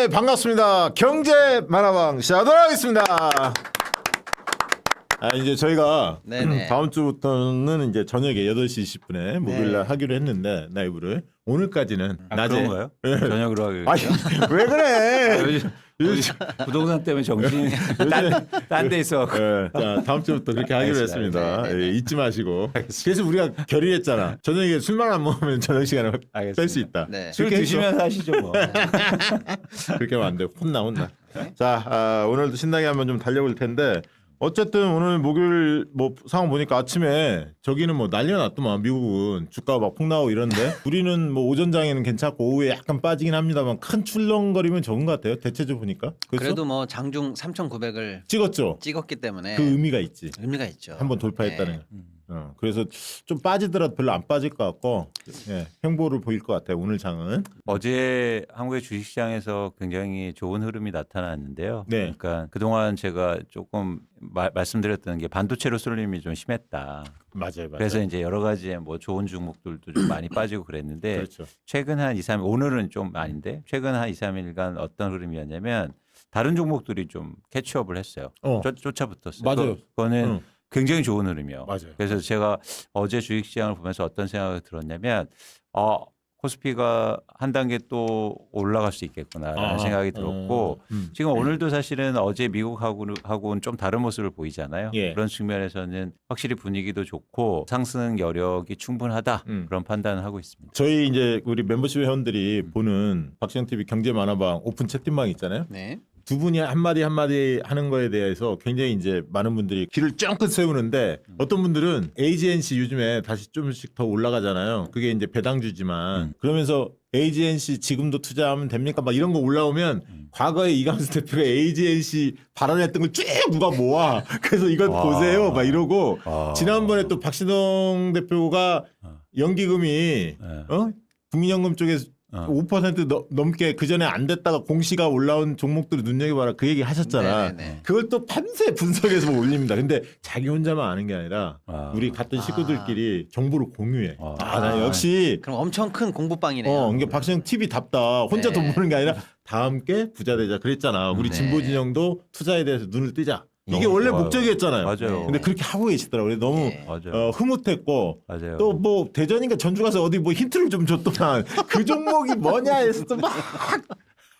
네, 반갑습니다. 경제 만화방 시작하도록 하겠습니다. 이제 저희가 네네. 다음 주부터는 이제 저녁에 8시 20분에 목요일 날 하기로 했는데 라이브를 오늘까지는 낮에 그런가요? 저녁으로 하기로 아니, 했죠? 왜 그래? 요즘 부동산 때문에 정신이 딴 데 있어. 네, 자, 다음 주부터 그렇게 하기로 알겠습니다. 했습니다. 네. 예, 잊지 마시고. 그래서 우리가 결의했잖아. 저녁에 술만 안 먹으면 저녁 시간에 뺄 수 있다. 네. 술 그렇게 드시면서 하시죠 뭐. 그렇게 하면 안 돼. 혼나. 자, 오늘도 신나게 한번 좀 달려볼 텐데 어쨌든 오늘 목요일 뭐 상황 보니까 아침에 저기는 뭐 난리가 났더만 미국은 주가 막 폭나오고 이런데 우리는 뭐 오전장에는 괜찮고 오후에 약간 빠지긴 합니다만 큰 출렁거리면 적은 것 같아요. 대체적으로 보니까. 그렇죠? 그래도 뭐 장중 3,900을 찍었죠. 찍었기 때문에 그 의미가 있지. 의미가 있죠. 한번 돌파했다는. 네. 그래서 좀 빠지더라도 별로 안 빠질 것 같고 횡보를 보일 것 같아요. 오늘 장은. 어제 한국의 주식시장에서 굉장히 좋은 흐름이 나타났는데요. 네. 그러니까 그동안 제가 조금 말씀드렸던 게 반도체로 쏠림이 좀 심했다. 맞아요. 그래서 이제 여러 가지의 뭐 좋은 종목들도 좀 많이 빠지고 그랬는데 그렇죠. 최근 한 2, 3일 오늘은 좀 아닌데 최근 한 2, 3일간 어떤 흐름이었냐면 다른 종목들이 좀 캐치업을 했어요. 쫓아붙었어요. 맞아요. 그거는 굉장히 좋은 흐름이요. 맞아요. 그래서 제가 어제 주식시장을 보면서 어떤 생각이 들었냐면 코스피가 한 단계 또 올라갈 수 있겠구나라는 생각이 들었고 지금 오늘도 사실은 어제 미국하고는 좀 다른 모습을 보이잖아요. 예. 그런 측면에서는 확실히 분위기도 좋고 상승 여력이 충분하다 그런 판단을 하고 있습니다. 저희 이제 우리 멤버십 회원들이 보는 박시영 TV 경제 만화방 오픈 채팅방 있잖아요. 네. 두 분이 한마디 하는 거에 대해서 굉장히 이제 많은 분들이 귀를 쫑긋 세우는데 어떤 분들은 AGNC 요즘에 다시 좀씩 더 올라가잖아요. 그게 이제 배당주지만 그러면서 AGNC 지금도 투자하면 됩니까? 막 이런 거 올라오면 과거에 이강수 대표가 AGNC 발언했던 걸 쭉 누가 모아. 그래서 이거 보세요. 막 이러고 지난번에 또 박신홍 대표가 연기금이 국민연금 쪽에서 5% 넘게 그 전에 안 됐다가 공시가 올라온 종목들을 눈여겨봐라 그 얘기 하셨잖아. 네네네. 그걸 또 밤새 분석해서 올립니다. 근데 자기 혼자만 아는 게 아니라 우리 같은 식구들끼리 정보를 공유해. 나 역시 그럼 엄청 큰 공부방이네요. 이게 박시영 TV답다. 혼자 네. 돈 버는 게 아니라 다 함께 부자 되자 그랬잖아. 우리 네. 진보 진영도 투자에 대해서 눈을 뜨자. 이게 너무 원래 좋아요. 목적이었잖아요. 맞아요. 근데 그렇게 하고 계시더라고요. 너무 네. 맞아요. 흐뭇했고 맞아요. 또 뭐 대전인가 전주 가서 어디 뭐 힌트를 좀 줬더만 그 종목이 뭐냐 해서 또 막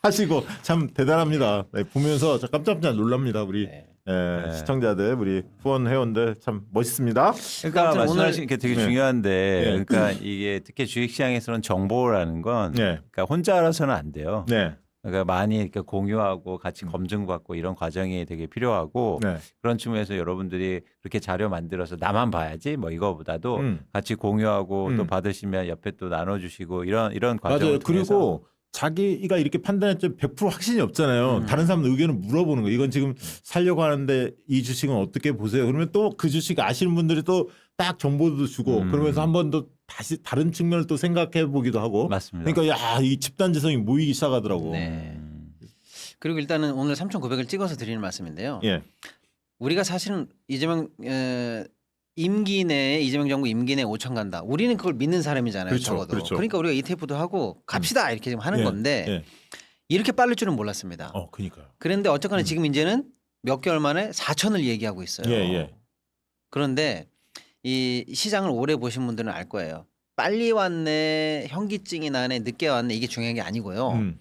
하시고 참 대단합니다. 네, 보면서 저 깜짝깜짝 놀랍니다. 우리 네. 시청자들 우리 후원 회원들 참 멋있습니다. 그러니까 아무튼 말씀하신 게 되게 네. 중요한데 네. 그러니까 이게 특히 주식시장에서는 정보라는 건 네. 그러니까 혼자 알아서는 안 돼요. 네. 그러니까 많이 이렇게 공유하고 같이 검증받고 이런 과정이 되게 필요하고 네. 그런 측면에서 여러분들이 그렇게 자료 만들어서 나만 봐야지 뭐 이거보다도 같이 공유하고 또 받으시면 옆에 또 나눠주시고 이런 과정을 맞아요. 통해서 그리고 자기가 이렇게 판단했죠. 100% 확신이 없잖아요. 다른 사람 의견을 물어보는 거. 이건 지금 살려고 하는데 이 주식은 어떻게 보세요? 그러면 또 그 주식 아시는 분들이 또 딱 정보도 주고 그러면서 한 번 더 다시 다른 측면을 또 생각해 보기도 하고. 맞습니다. 그러니까 이 집단지성이 모이기 시작하더라고. 네. 그리고 일단은 오늘 3,900을 찍어서 드리는 말씀인데요. 예. 우리가 사실은 이재명 임기 내에 이재명 정부 임기 내에 5천 간다. 우리는 그걸 믿는 사람이잖아요. 그렇죠, 적어도. 그렇죠. 그러니까 우리가 ETF도 하고 갑시다 이렇게 지금 하는 예, 건데 예. 이렇게 빠를 줄은 몰랐습니다. 그러니까요. 그런데 어쨌거나 지금 이제는 몇 개월 만에 4천을 얘기하고 있어요. 예. 그런데 이 시장을 오래 보신 분들은 알 거예요. 빨리 왔네, 현기증이 나네, 늦게 왔네 이게 중요한 게 아니고요.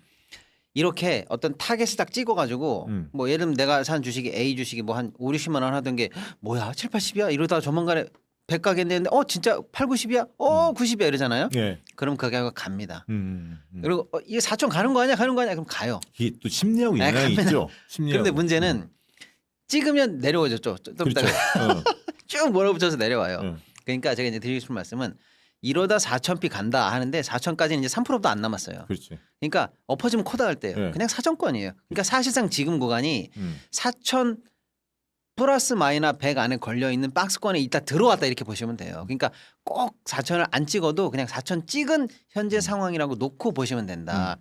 이렇게 어떤 타겟을 딱 찍어가지고 뭐 예를 들면 내가 산 주식이 A 주식이 뭐 한 5, 60만 원 하던 게 뭐야 7, 80이야 이러다가 조만간에 100 가겠는데 진짜 8, 90이야? 90이야 이러잖아요. 예. 그럼 그 가격 갑니다. 그리고 그리고 이게 4천 가는 거 아니야? 그럼 가요. 이게 또 심리하고 영향이 갑니다. 있죠. 심리하고. 그런데 문제는 찍으면 내려오죠. 좀 그렇죠. 이따가 쭉 몰아붙여서 내려와요. 네. 그러니까 제가 이제 드리고 싶은 말씀은 이러다 4,000피 간다 하는데 4,000까지는 이제 3%도 안 남았어요. 그렇지. 그러니까 엎어지면 코다 갈 때예요. 네. 그냥 사정권이에요. 그러니까 사실상 지금 구간이 4,000 플러스 마이너스 100 안에 걸려 있는 박스권에 있다 들어왔다 이렇게 보시면 돼요. 그러니까 꼭 4,000을 안 찍어도 그냥 4,000 찍은 현재 상황이라고 놓고 보시면 된다.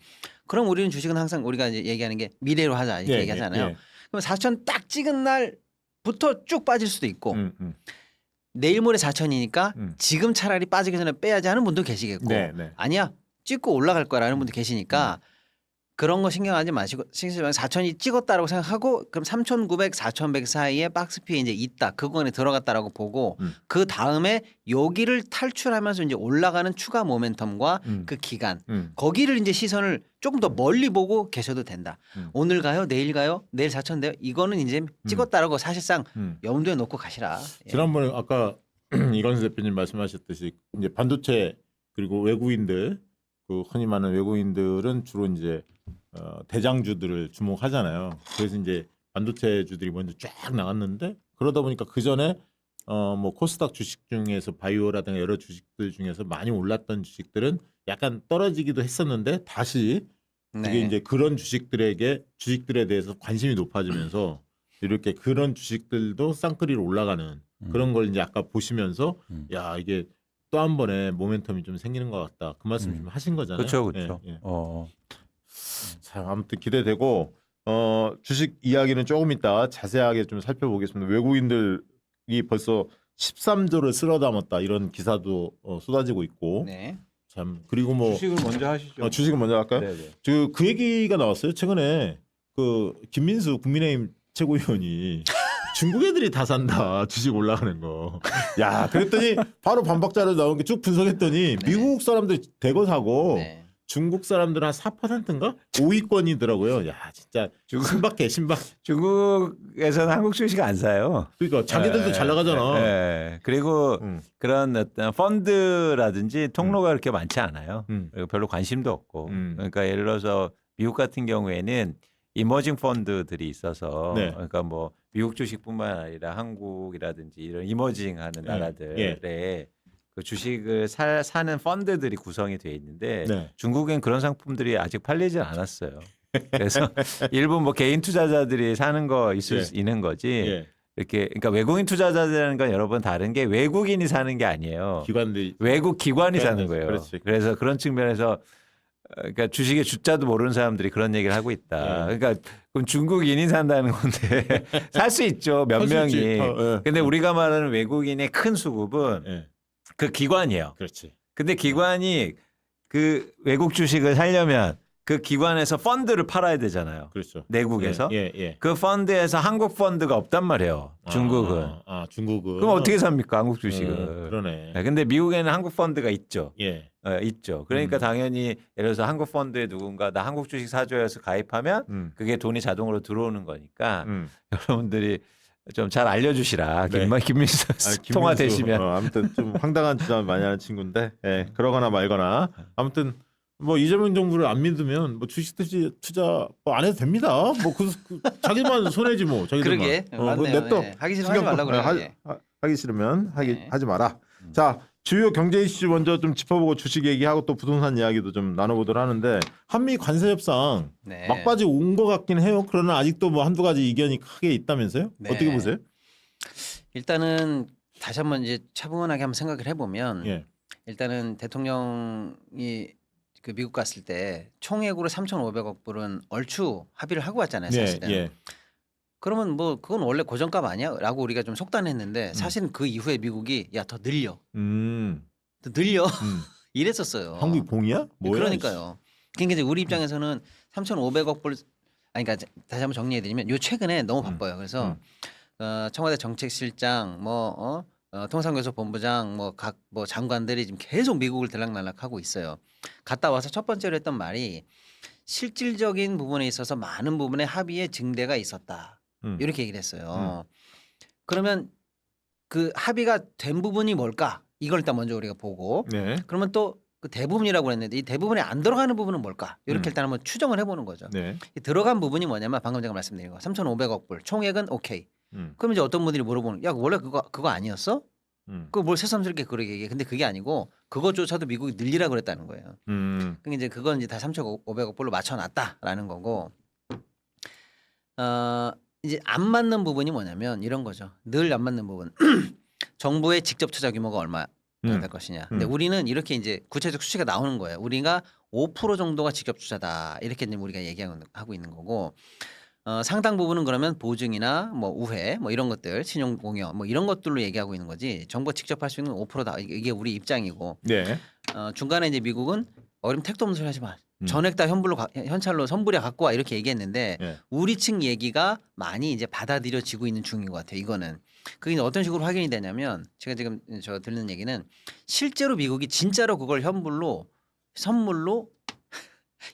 그럼 우리는 주식은 항상 우리가 이제 얘기하는 게 미래로 하자 이렇게 얘기하잖아요. 그럼 4,000 딱 찍은 날부터 쭉 빠질 수도 있고 내일 모레 4,000이니까 지금 차라리 빠지기 전에 빼야지 하는 분도 계시겠고 네. 아니야 찍고 올라갈 거라는 분도 계시니까 그런 거 신경하지 마시고 4,000이 찍었다라고 생각하고 그럼 3,900, 4,100 사이에 박스피에 이제 있다. 그 구간에 들어갔다라고 보고 그 다음에 여기를 탈출하면서 이제 올라가는 추가 모멘텀과 그 기간 거기를 이제 시선을 조금 더 멀리 보고 계셔도 된다. 오늘 가요, 내일 가요, 내일 4,000 돼요. 이거는 이제 찍었다라고 사실상 염두에 놓고 가시라. 예. 지난번에 아까 이건수 대표님 말씀하셨듯이 이제 반도체 그리고 외국인들 그 흔히 말하는 외국인들은 주로 이제 대장주들을 주목하잖아요. 그래서 이제 반도체주들이 먼저 쫙 나갔는데 그러다 보니까 그 전에 뭐 코스닥 주식 중에서 바이오라든가 여러 주식들 중에서 많이 올랐던 주식들은 약간 떨어지기도 했었는데 다시 그게 네. 이제 그런 주식들에 대해서 관심이 높아지면서 이렇게 그런 주식들도 쌍끌이로 올라가는 그런 걸 이제 아까 보시면서 야 이게 또 한 번에 모멘텀이 좀 생기는 것 같다. 그 말씀 좀 하신 거잖아요. 그렇죠, 그렇죠. 예, 예. 자, 아무튼 기대되고 주식 이야기는 조금 이따 자세하게 좀 살펴보겠습니다. 외국인들이 벌써 13조를 쓸어 담았다 이런 기사도 쏟아지고 있고 네. 참 그리고 뭐 주식을 먼저 하시죠. 주식을 먼저 할까요? 네네. 그 얘기가 나왔어요. 최근에 그 김민수 국민의힘 최고위원이 중국 애들이 다 산다 주식 올라가는 거. 야 그랬더니 바로 반박자료 나온 게 쭉 분석했더니 미국 사람들 대거 사고 네. 중국 사람들은 한 4%인가 5위권이더라고요. 야 진짜 신박해 신박. 중국에서는 한국 주식 안 사요. 그러니까 자기들도 잘 나가잖아. 네. 그리고 그런 어떤 펀드라든지 통로가 그렇게 많지 않아요. 음. 그리고 별로 관심도 없고. 그러니까 예를 들어서 미국 같은 경우에는 이머징 펀드들이 있어서 네. 그러니까 뭐 미국 주식뿐만 아니라 한국이라든지 이런 이머징하는 나라들의 그 주식을 사는 펀드들이 구성이 돼 있는데 네. 중국엔 그런 상품들이 아직 팔리지 않았어요. 그래서 일부 뭐 개인 투자자들이 사는 거 있을 수 있는 거지. 예. 이렇게 그러니까 외국인 투자자들이라는 건 여러분 다른 게 외국인이 사는 게 아니에요. 기관들이 외국 기관이 사는 거예요. 그렇지. 그래서 그런 측면에서 그러니까 주식의 주자도 모르는 사람들이 그런 얘기를 하고 있다. 그러니까 그럼 중국인이 산다는 건데 살 수 있죠. 몇 수 있지. 명이. 근데 우리가 말하는 외국인의 큰 수급은 예. 그 기관이에요. 그렇지. 근데 기관이 그 외국 주식을 사려면 그 기관에서 펀드를 팔아야 되잖아요. 그렇죠. 내국에서. 예. 그 펀드에서 한국 펀드가 없단 말이에요. 중국은. 중국은. 그럼 어떻게 삽니까? 한국 주식을. 그러네. 네, 근데 미국에는 한국 펀드가 있죠. 예. 있죠. 그러니까 당연히 예를 들어서 한국 펀드에 누군가 나 한국 주식 사줘야 해서 가입하면 그게 돈이 자동으로 들어오는 거니까 여러분들이 좀 잘 알려주시라. 네. 김민수 통화 되시면. 아무튼 좀 황당한 주장 많이 하는 친구인데 그러거나 말거나 아무튼 뭐 이재명 정부를 안 믿으면 뭐 주식 투자 뭐 안 해도 됩니다. 뭐 자기만 손해지 뭐. 자기들만. 그러게. 맞네요. 냅둬. 네. 하기 싫으면 하지 말라고 그래요. 하기 싫으면 네. 하지 마라. 자 주요 경제 이슈 먼저 좀 짚어보고 주식 얘기하고 또 부동산 이야기도 좀 나눠보도록 하는데 한미 관세 협상 네. 막바지 온 것 같긴 해요. 그러나 아직도 뭐 한두 가지 이견이 크게 있다면서요? 네. 어떻게 보세요? 일단은 다시 한번 이제 차분하게 한번 생각을 해보면 예. 일단은 대통령이 그 미국 갔을 때 총액으로 3,500억 불은 얼추 합의를 하고 왔잖아요. 사실은. 예. 그러면 뭐 그건 원래 고정값 아니야?라고 우리가 좀 속단했는데 사실은 그 이후에 미국이 야 더 늘려, 더 늘려 이랬었어요. 한국이 공이야? 뭐야? 그러니까요. 그러니까 이제 우리 입장에서는 3,500억 불, 아니 그러니까 다시 한번 정리해드리면 요 최근에 너무 바빠요. 그래서 청와대 정책실장, 통상교섭본부장, 각 장관들이 지금 계속 미국을 들락날락하고 있어요. 갔다 와서 첫 번째로 했던 말이 실질적인 부분에 있어서 많은 부분의 합의에 증대가 있었다. 이렇게 얘기를 했어요. 그러면 그 합의가 된 부분이 뭘까? 이걸 일단 먼저 우리가 보고 네. 그러면 또 그 대부분이라고 했는데 이 대부분에 안 들어가는 부분은 뭘까? 이렇게 일단 한번 추정을 해보는 거죠. 네. 이 들어간 부분이 뭐냐면 방금 제가 말씀드린 거 3,500억 불 총액은 오케이. 그럼 이제 어떤 분들이 물어보는 야 원래 그거 아니었어? 그거 뭘 새삼스럽게 그렇게 얘기해. 근데 그게 아니고 그것조차도 미국이 늘리라 그랬다는 거예요. 그러니까 이제 그건 이제 다 3,500억 불로 맞춰놨다라는 거고 이제 안 맞는 부분이 뭐냐면 이런 거죠. 늘 안 맞는 부분. 정부의 직접 투자 규모가 얼마 될 것이냐. 근데 우리는 이렇게 이제 구체적 수치가 나오는 거예요. 우리가 5% 정도가 직접 투자다. 이렇게 이제 우리가 얘기하고 있는 거고 상당 부분은 그러면 보증이나 뭐 우회 뭐 이런 것들 신용공여 뭐 이런 것들로 얘기하고 있는 거지 정부가 직접 할 수 있는 5%다. 이게 우리 입장이고 네. 중간에 이제 미국은 어림 택도 없는 소리 하지 마. 전액 다 현찰로 선불에 갖고 와 이렇게 얘기했는데 예. 우리 측 얘기가 많이 이제 받아들여지고 있는 중인 것 같아요. 이거는 그게 어떤 식으로 확인이 되냐면 제가 지금 저 듣는 얘기는 실제로 미국이 진짜로 그걸 선물로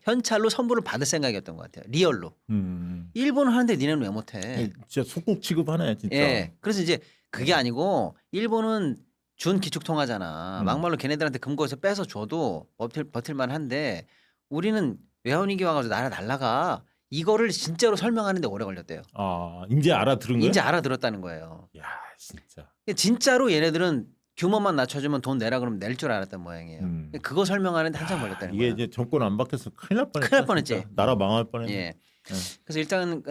현찰로 선물을 받을 생각이었던 것 같아요. 리얼로. 일본은 하는데 니네는 왜 못해? 진짜 속국 취급하네 진짜. 예. 그래서 이제 그게 아니고 일본은 준 기축통화잖아. 음. 막말로 걔네들한테 금고에서 빼서 줘도 버틸만 한데 우리는 외환위기 와가지고 나라 날라가 이거를 진짜로 설명하는데 오래 걸렸대요. 아 이제 알아들은 거야? 이제 알아들었다는 거예요. 야 진짜. 진짜로 얘네들은 규모만 낮춰주면 돈 내라 그러면 낼 줄 알았던 모양이에요. 그거 설명하는데 한참 걸렸다는 이게 거예요. 이제 정권 안 바뀌어서 큰일 날 뻔했다. 큰일 날 뻔했지. 진짜. 나라 망할 뻔했네. 예. 그래서 일단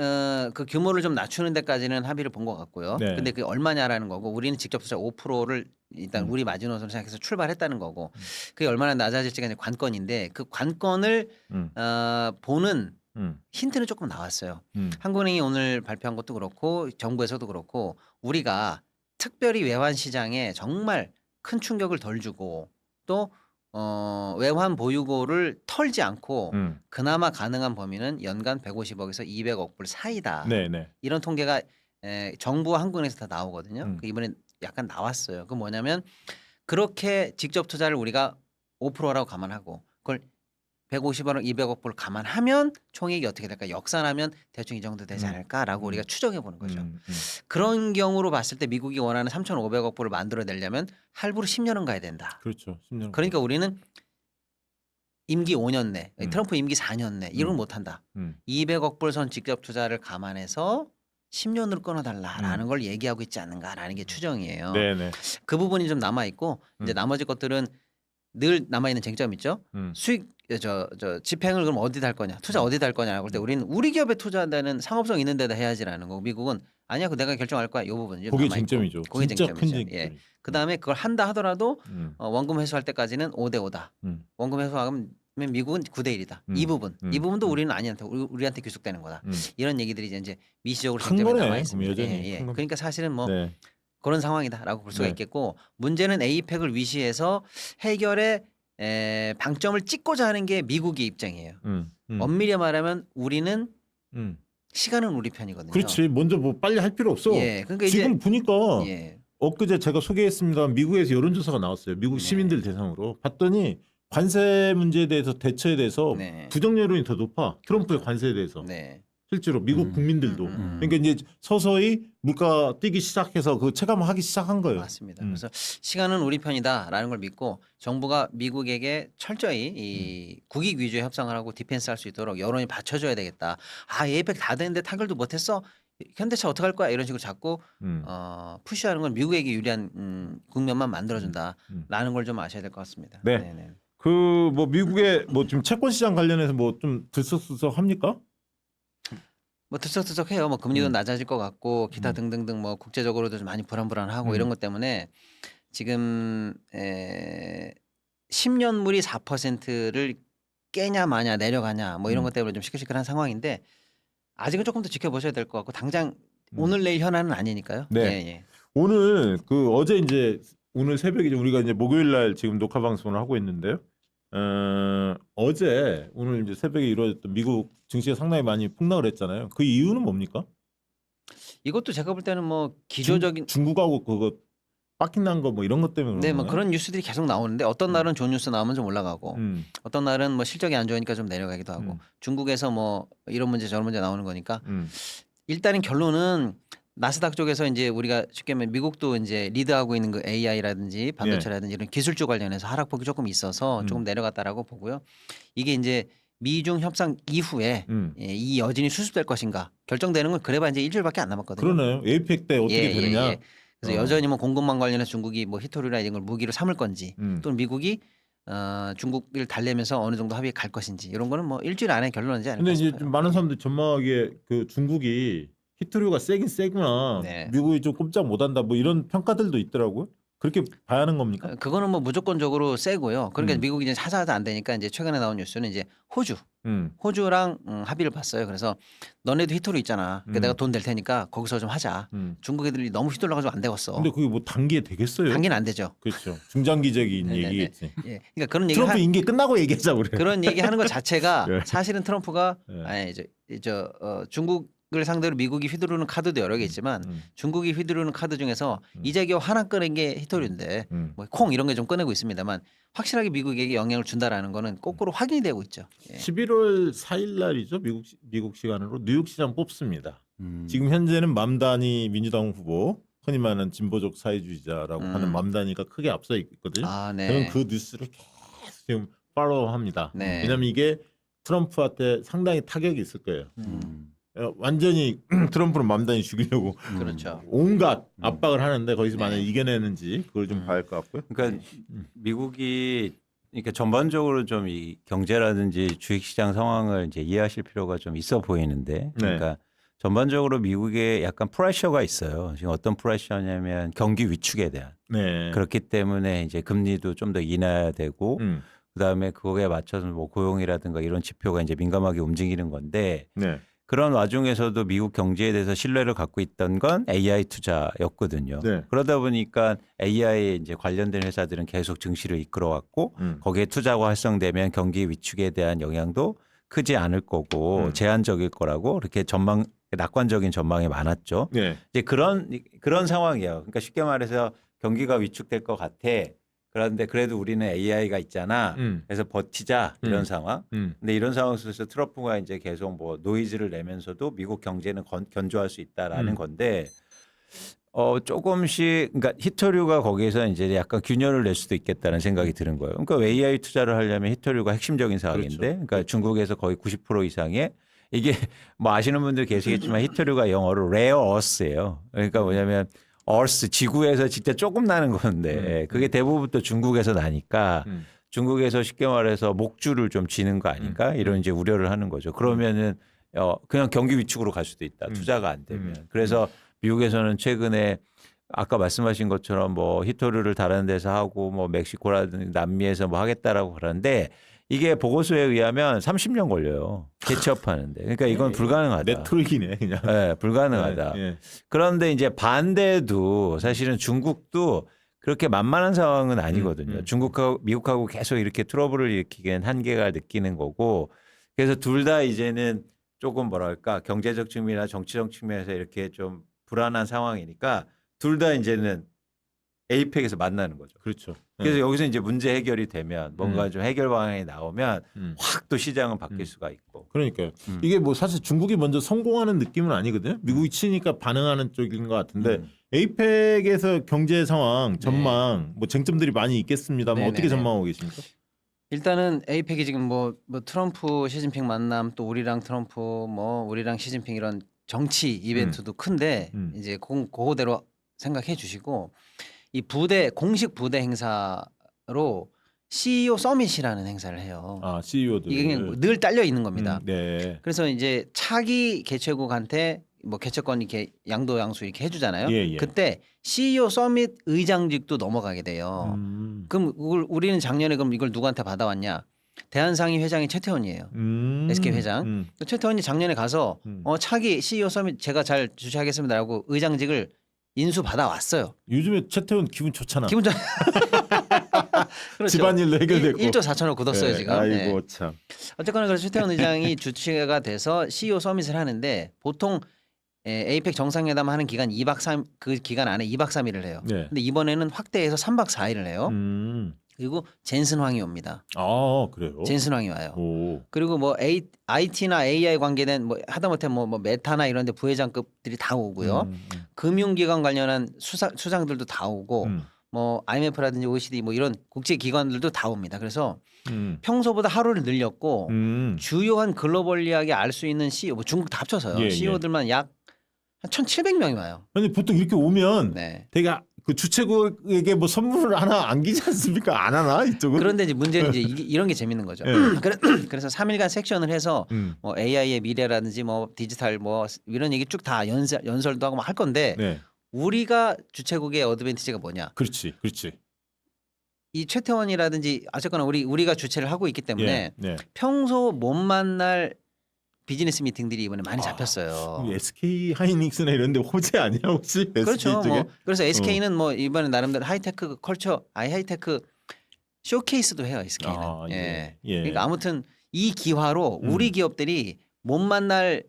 그 규모를 좀 낮추는 데까지는 합의를 본 것 같고요. 네. 근데 그게 얼마냐라는 거고 우리는 직접 투자 5%를 일단 우리 마지노선을 생각해서 출발했다는 거고 그게 얼마나 낮아질지가 이제 관건인데 그 관건을 보는 힌트는 조금 나왔어요. 한국은행이 오늘 발표한 것도 그렇고 정부에서도 그렇고 우리가 특별히 외환 시장에 정말 큰 충격을 덜 주고 또 외환 보유고를 털지 않고 그나마 가능한 범위는 연간 150억에서 200억 불 사이다. 네네. 이런 통계가 정부와 한국은행에서 다 나오거든요. 그 이번에 약간 나왔어요. 그 뭐냐면 그렇게 직접 투자를 우리가 5%라고 감안하고 그걸 150억, 200억 불 감안하면 총액이 어떻게 될까? 역산하면 대충 이 정도 되지 않을까라고 우리가 추정해 보는 거죠. 그런 경우로 봤을 때 미국이 원하는 3,500억 불을 만들어내려면 할부로 10년은 가야 된다. 그렇죠. 10년. 그러니까 우리는 임기 5년 내, 트럼프 임기 4년 내 이런 건 못한다. 200억 불 선 직접 투자를 감안해서 10년으로 끊어달라라는 걸 얘기하고 있지 않는가라는 게 추정이에요. 네네. 그 부분이 좀 남아 있고 이제 나머지 것들은 늘 남아 있는 쟁점 있죠. 수익 저 집행을 그럼 어디다 할 거냐, 투자 어디다 할 거냐라고 할 때 우리는 우리 기업에 투자한다는 상업성 있는 데다 해야지라는 거고 미국은 아니야, 그 내가 결정할 거야. 이 부분 이제 그게 남아 있고. 쟁점이죠. 그게 진짜 큰 쟁점이죠. 쟁점. 예. 그 다음에 그걸 한다 하더라도 원금 회수할 때까지는 5대5다. 원금 회수하면 미국은 9대1이다. 이 부분도 우리는 아니한테 우리한테 귀속되는 거다. 이런 얘기들이 이제 미시적으로 큰 쟁점이 거네, 남아 있습니다. 그럼 여전히 예, 예. 큰 거. 그러니까 사실은 뭐 네. 그런 상황이다라고 볼 수가 네. 있겠고 문제는 에이펙을 위시해서 해결의 방점을 찍고자 하는 게 미국의 입장이에요. 엄밀히 말하면 우리는 시간은 우리 편이거든요. 그렇지. 먼저 뭐 빨리 할 필요 없어. 예, 그러니까 지금 이제 보니까 예, 엊그제 제가 소개했습니다. 미국에서 여론조사가 나왔어요. 미국 시민들 대상으로 봤더니 관세 문제에 대해서 대처에 대해서 네. 부정 여론이 더 높아. 트럼프의 관세에 대해서. 네. 실제로 미국 국민들도. 그러니까 이제 서서히 물가 뛰기 시작해서 그 체감하기 시작한 거예요. 맞습니다. 그래서 시간은 우리 편이다라는 걸 믿고 정부가 미국에게 철저히 이 국익 위주의 협상을 하고 디펜스 할 수 있도록 여론이 받쳐줘야 되겠다. 아, 에이펙 다 되는데 타결도 못했어. 현대차 어떡할 거야 이런 식으로 자꾸 푸시하는 건 미국에게 유리한 국면만 만들어준다라는 걸 좀 아셔야 될 것 같습니다. 네. 네네. 그 뭐 미국의 뭐 지금 채권 시장 관련해서 뭐 좀 들썩들썩 합니까? 뭐 들썩들썩해요. 뭐 금리도 낮아질 것 같고 기타 등등등 뭐 국제적으로도 좀 많이 불안불안하고 이런 것 때문에 지금 10년물이 4%를 깨냐 마냐 내려가냐 뭐 이런 것 때문에 좀 시끌시끌한 상황인데 아직은 조금 더 지켜보셔야 될 것 같고 당장 오늘 내일 현안은 아니니까요. 네. 예, 예. 오늘 그 어제 이제 오늘 새벽에 우리가 이제 목요일 날 지금 녹화 방송을 하고 있는데요. 어제 오늘 이제 새벽에 이루어졌던 미국 증시가 상당히 많이 폭락을 했잖아요. 그 이유는 뭡니까? 이것도 제가 볼 때는 뭐 기조적인 중국하고 그거 빠킹 난 거 뭐 이런 것 때문에 네, 그런 뭐 거예요? 그런 뉴스들이 계속 나오는데 어떤 날은 좋은 뉴스 나오면 좀 올라가고 어떤 날은 뭐 실적이 안 좋으니까 좀 내려가기도 하고 중국에서 뭐 이런 문제 저런 문제 나오는 거니까 일단은 결론은 나스닥 쪽에서 이제 우리가 쉽게 말하면 미국도 이제 리드하고 있는 그 AI라든지 반도체라든지 이런 기술주 관련해서 하락폭이 조금 있어서 조금 내려갔다라고 보고요. 이게 이제 미중 협상 이후에 이 여진이 수습될 것인가 결정되는 건 그래봐 이제 일주일밖에 안 남았거든요. 그러네요. 에이펙 때 어떻게 되느냐. 그래서 여전히 뭐 공급망 관련해서 중국이 뭐 히토리나 이런 걸 무기로 삼을 건지 또는 미국이 중국을 달래면서 어느 정도 합의에 갈 것인지 이런 거는 뭐 일주일 안에 결론이지 않을까 근데 이제 싶어요. 좀 많은 사람들이 전망하기에 그 중국이 히토류가 세긴 세구나. 네. 미국이 좀 꼼짝 못한다. 뭐 이런 평가들도 있더라고요. 그렇게 봐야 하는 겁니까? 그거는 뭐 무조건적으로 세고요. 그러니까 미국이 이제 하자하자 안 되니까 이제 최근에 나온 뉴스는 이제 호주랑 합의를 봤어요. 그래서 너네도 히토리 있잖아. 그러니까 내가 돈 될 테니까 거기서 좀 하자. 중국 애들이 너무 휘둘러가지고 안 되겠어. 근데 그게 뭐 단기에 되겠어요? 단기는 안 되죠. 그렇죠. 중장기적인 네네네. 얘기겠지. 예, 그러니까 그런 얘기 트럼프 임기 끝나고 얘기하자고 그래. 그런 얘기하는 것 자체가 예. 사실은 트럼프가 예. 아니 중국을 상대로 미국이 휘두르는 카드도 여러 개 있지만 중국이 휘두르는 카드 중에서 이제 겨우 하나 꺼낸 게 히토리인데 뭐 콩 이런 게 좀 꺼내고 있습니다만 확실하게 미국에게 영향을 준다라는 거는 거꾸로 확인이 되고 있죠. 예. 11월 4일 날이죠. 미국 시간으로 뉴욕시장 뽑습니다. 지금 현재는 맘다니 민주당 후보, 흔히 말하는 진보적 사회주의자라고 하는 맘다니가 크게 앞서 있거든요. 아, 네. 저는 그 뉴스를 계속 지금 팔로우합니다. 네. 왜냐하면 이게 트럼프한테 상당히 타격이 있을 거예요. 완전히 트럼프는 맘다니 죽이려고 그렇죠. 온갖 압박을 하는데 거기서 네. 만약 이겨내는지 그걸 좀 봐야 할 것 같고요. 그러니까 미국이 그러니까 전반적으로 좀 이 경제라든지 주식시장 상황을 이제 이해하실 필요가 좀 있어 보이는데, 그러니까 전반적으로 미국에 약간 프레셔가 있어요. 지금 어떤 프레셔냐면 경기 위축에 대한. 네. 그렇기 때문에 이제 금리도 좀 더 인하해야 되고, 그다음에 그거에 맞춰서 뭐 고용이라든가 이런 지표가 이제 민감하게 움직이는 건데, 네. 그런 와중에서도 미국 경제에 대해서 신뢰를 갖고 있던 건 AI 투자였거든요. 네. 그러다 보니까 AI에 이제 관련된 회사들은 계속 증시를 이끌어왔고 거기에 투자가 활성되면 경기 위축에 대한 영향도 크지 않을 거고 제한적일 거라고 그렇게 낙관적인 전망이 많았죠. 네. 이제 그런 상황이에요. 그러니까 쉽게 말해서 경기가 위축될 것 같아. 그런데 그래도 우리는 AI가 있잖아. 그래서 버티자 이런 상황. 근데 이런 상황 속에서 트럼프가 이제 계속 뭐 노이즈를 내면서도 미국 경제는 견조할 수 있다라는 건데 조금씩 그러니까 히토류가 거기에서 이제 약간 균열을 낼 수도 있겠다는 생각이 드는 거예요. 그러니까 AI 투자를 하려면 히토류가 핵심적인 사항인데, 그렇죠. 그러니까 중국에서 거의 90% 이상의 이게 뭐 아시는 분들 계시겠지만 히토류가 영어로 rare earth예요. 그러니까 뭐냐면 얼스 지구에서 진짜 조금 나는 건데 그게 대부분 또 중국에서 나니까 중국에서 쉽게 말해서 목줄을 좀 쥐는 거 아닌가 이런 이제 우려를 하는 거죠. 그러면은 그냥 경기 위축으로 갈 수도 있다. 투자가 안 되면. 그래서 미국에서는 최근에 아까 말씀하신 것처럼 뭐 히토류를 다른 데서 하고 뭐 멕시코라든지 남미에서 뭐 하겠다라고 그러는데 이게 보고서에 의하면 30년 걸려요. 개취업하는데. 그러니까 이건 불가능하다. 네트워크이네 그냥. 네, 불가능하다. 네, 네. 그런데 이제 반대도 사실은 중국도 그렇게 만만한 상황은 아니거든요. 중국하고 미국하고 계속 이렇게 트러블을 일으키기엔 한계가 느끼는 거고, 그래서 둘 다 이제는 조금 뭐랄까 경제적 측면이나 정치적 측면에서 이렇게 좀 불안한 상황이니까 둘 다 이제는 에이펙에서 만나는 거죠. 그렇죠. 그래서 여기서 이제 문제 해결이 되면 뭔가 좀 해결 방안이 나오면 확 또 시장은 바뀔 수가 있고. 그러니까요. 이게 뭐 사실 중국이 먼저 성공하는 느낌은 아니거든요. 미국이 치니까 반응하는 쪽인 것 같은데 에이펙에서 경제 상황 전망 뭐 쟁점들이 많이 있겠습니다만 어떻게 네네네. 전망하고 계십니까? 일단은 에이펙이 지금 뭐 트럼프 시진핑 만남 또 우리랑 트럼프 뭐 우리랑 시진핑 이런 정치 이벤트도 큰데 이제 그거대로 생각해 주시고 이 공식 부대 행사로 CEO 서밋이라는 행사를 해요. 아 CEO들 이게 그냥 늘 딸려 있는 겁니다. 네. 그래서 이제 차기 개최국한테 뭐 개최권 이렇게 양도양수 이렇게 해주잖아요. 예. 그때 CEO 서밋 의장직도 넘어가게 돼요. 그럼 우리는 작년에 그럼 이걸 누구한테 받아왔냐? 대한상의 회장이 최태원이에요. SK 회장. 최태원이 작년에 가서 차기 CEO 서밋 제가 잘 주최하겠습니다라고 의장직을 인수 받아왔어요. 요즘에 최태원 기분 좋잖아. 기분 좋. 그렇죠. 집안일도 해결됐고. 1조 4천억 굳었어요 네, 지금. 아이고 네. 참. 어쨌거나 그래서 최태원 의장이 주최가 돼서 CEO 서밋을 하는데 보통 에이펙 정상회담 하는 기간 2박 3 그 기간 안에 2박 3일을 해요. 네. 근데 이번에는 확대해서 3박 4일을 해요. 그리고 젠슨 황이 옵니다. 아 그래요? 젠슨 황이 와요. 오. 그리고 뭐 IT나 AI 관계된 뭐 하다못해 뭐 메타나 이런 데 부회장급들이 다 오고요. 금융기관 관련한 수장들도 다 오고 뭐 IMF라든지 OECD 뭐 이런 국제기관들도 다 옵니다. 그래서 평소보다 하루를 늘렸고 주요한 글로벌리하게 알 수 있는 CEO 뭐 중국 다 합쳐서요. 예. CEO들만 약 한 1,700명이 와요. 아니 보통 이렇게 오면 네. 되게 그 주최국에게 뭐 선물을 하나 안기지 않습니까? 안 하나 이쪽은? 그런데 이제 문제는 이제 이런 게 재밌는 거죠. 예. 그래서 3일간 섹션을 해서 뭐 AI의 미래라든지 뭐 디지털 뭐 이런 얘기 쭉 다 연설도 하고 막 할 건데 네. 우리가 주최국의 어드밴티지가 뭐냐? 그렇지, 그렇지. 이 최태원이라든지 어쨌거나 우리가 주최를 하고 있기 때문에 예. 평소 못 만날 비즈니스 미팅들이 이번에 많이 잡혔어요. SK 하이닉스나 이런데 호재 아니야 혹시? 그렇죠. SK 쪽에? 뭐 그래서 SK는 뭐 이번에 나름대로 하이테크 컬처, 하이테크 쇼케이스도 해요. SK는. 아, 예. 예. 그러니까 아무튼 이 기화로 우리 기업들이 못 만날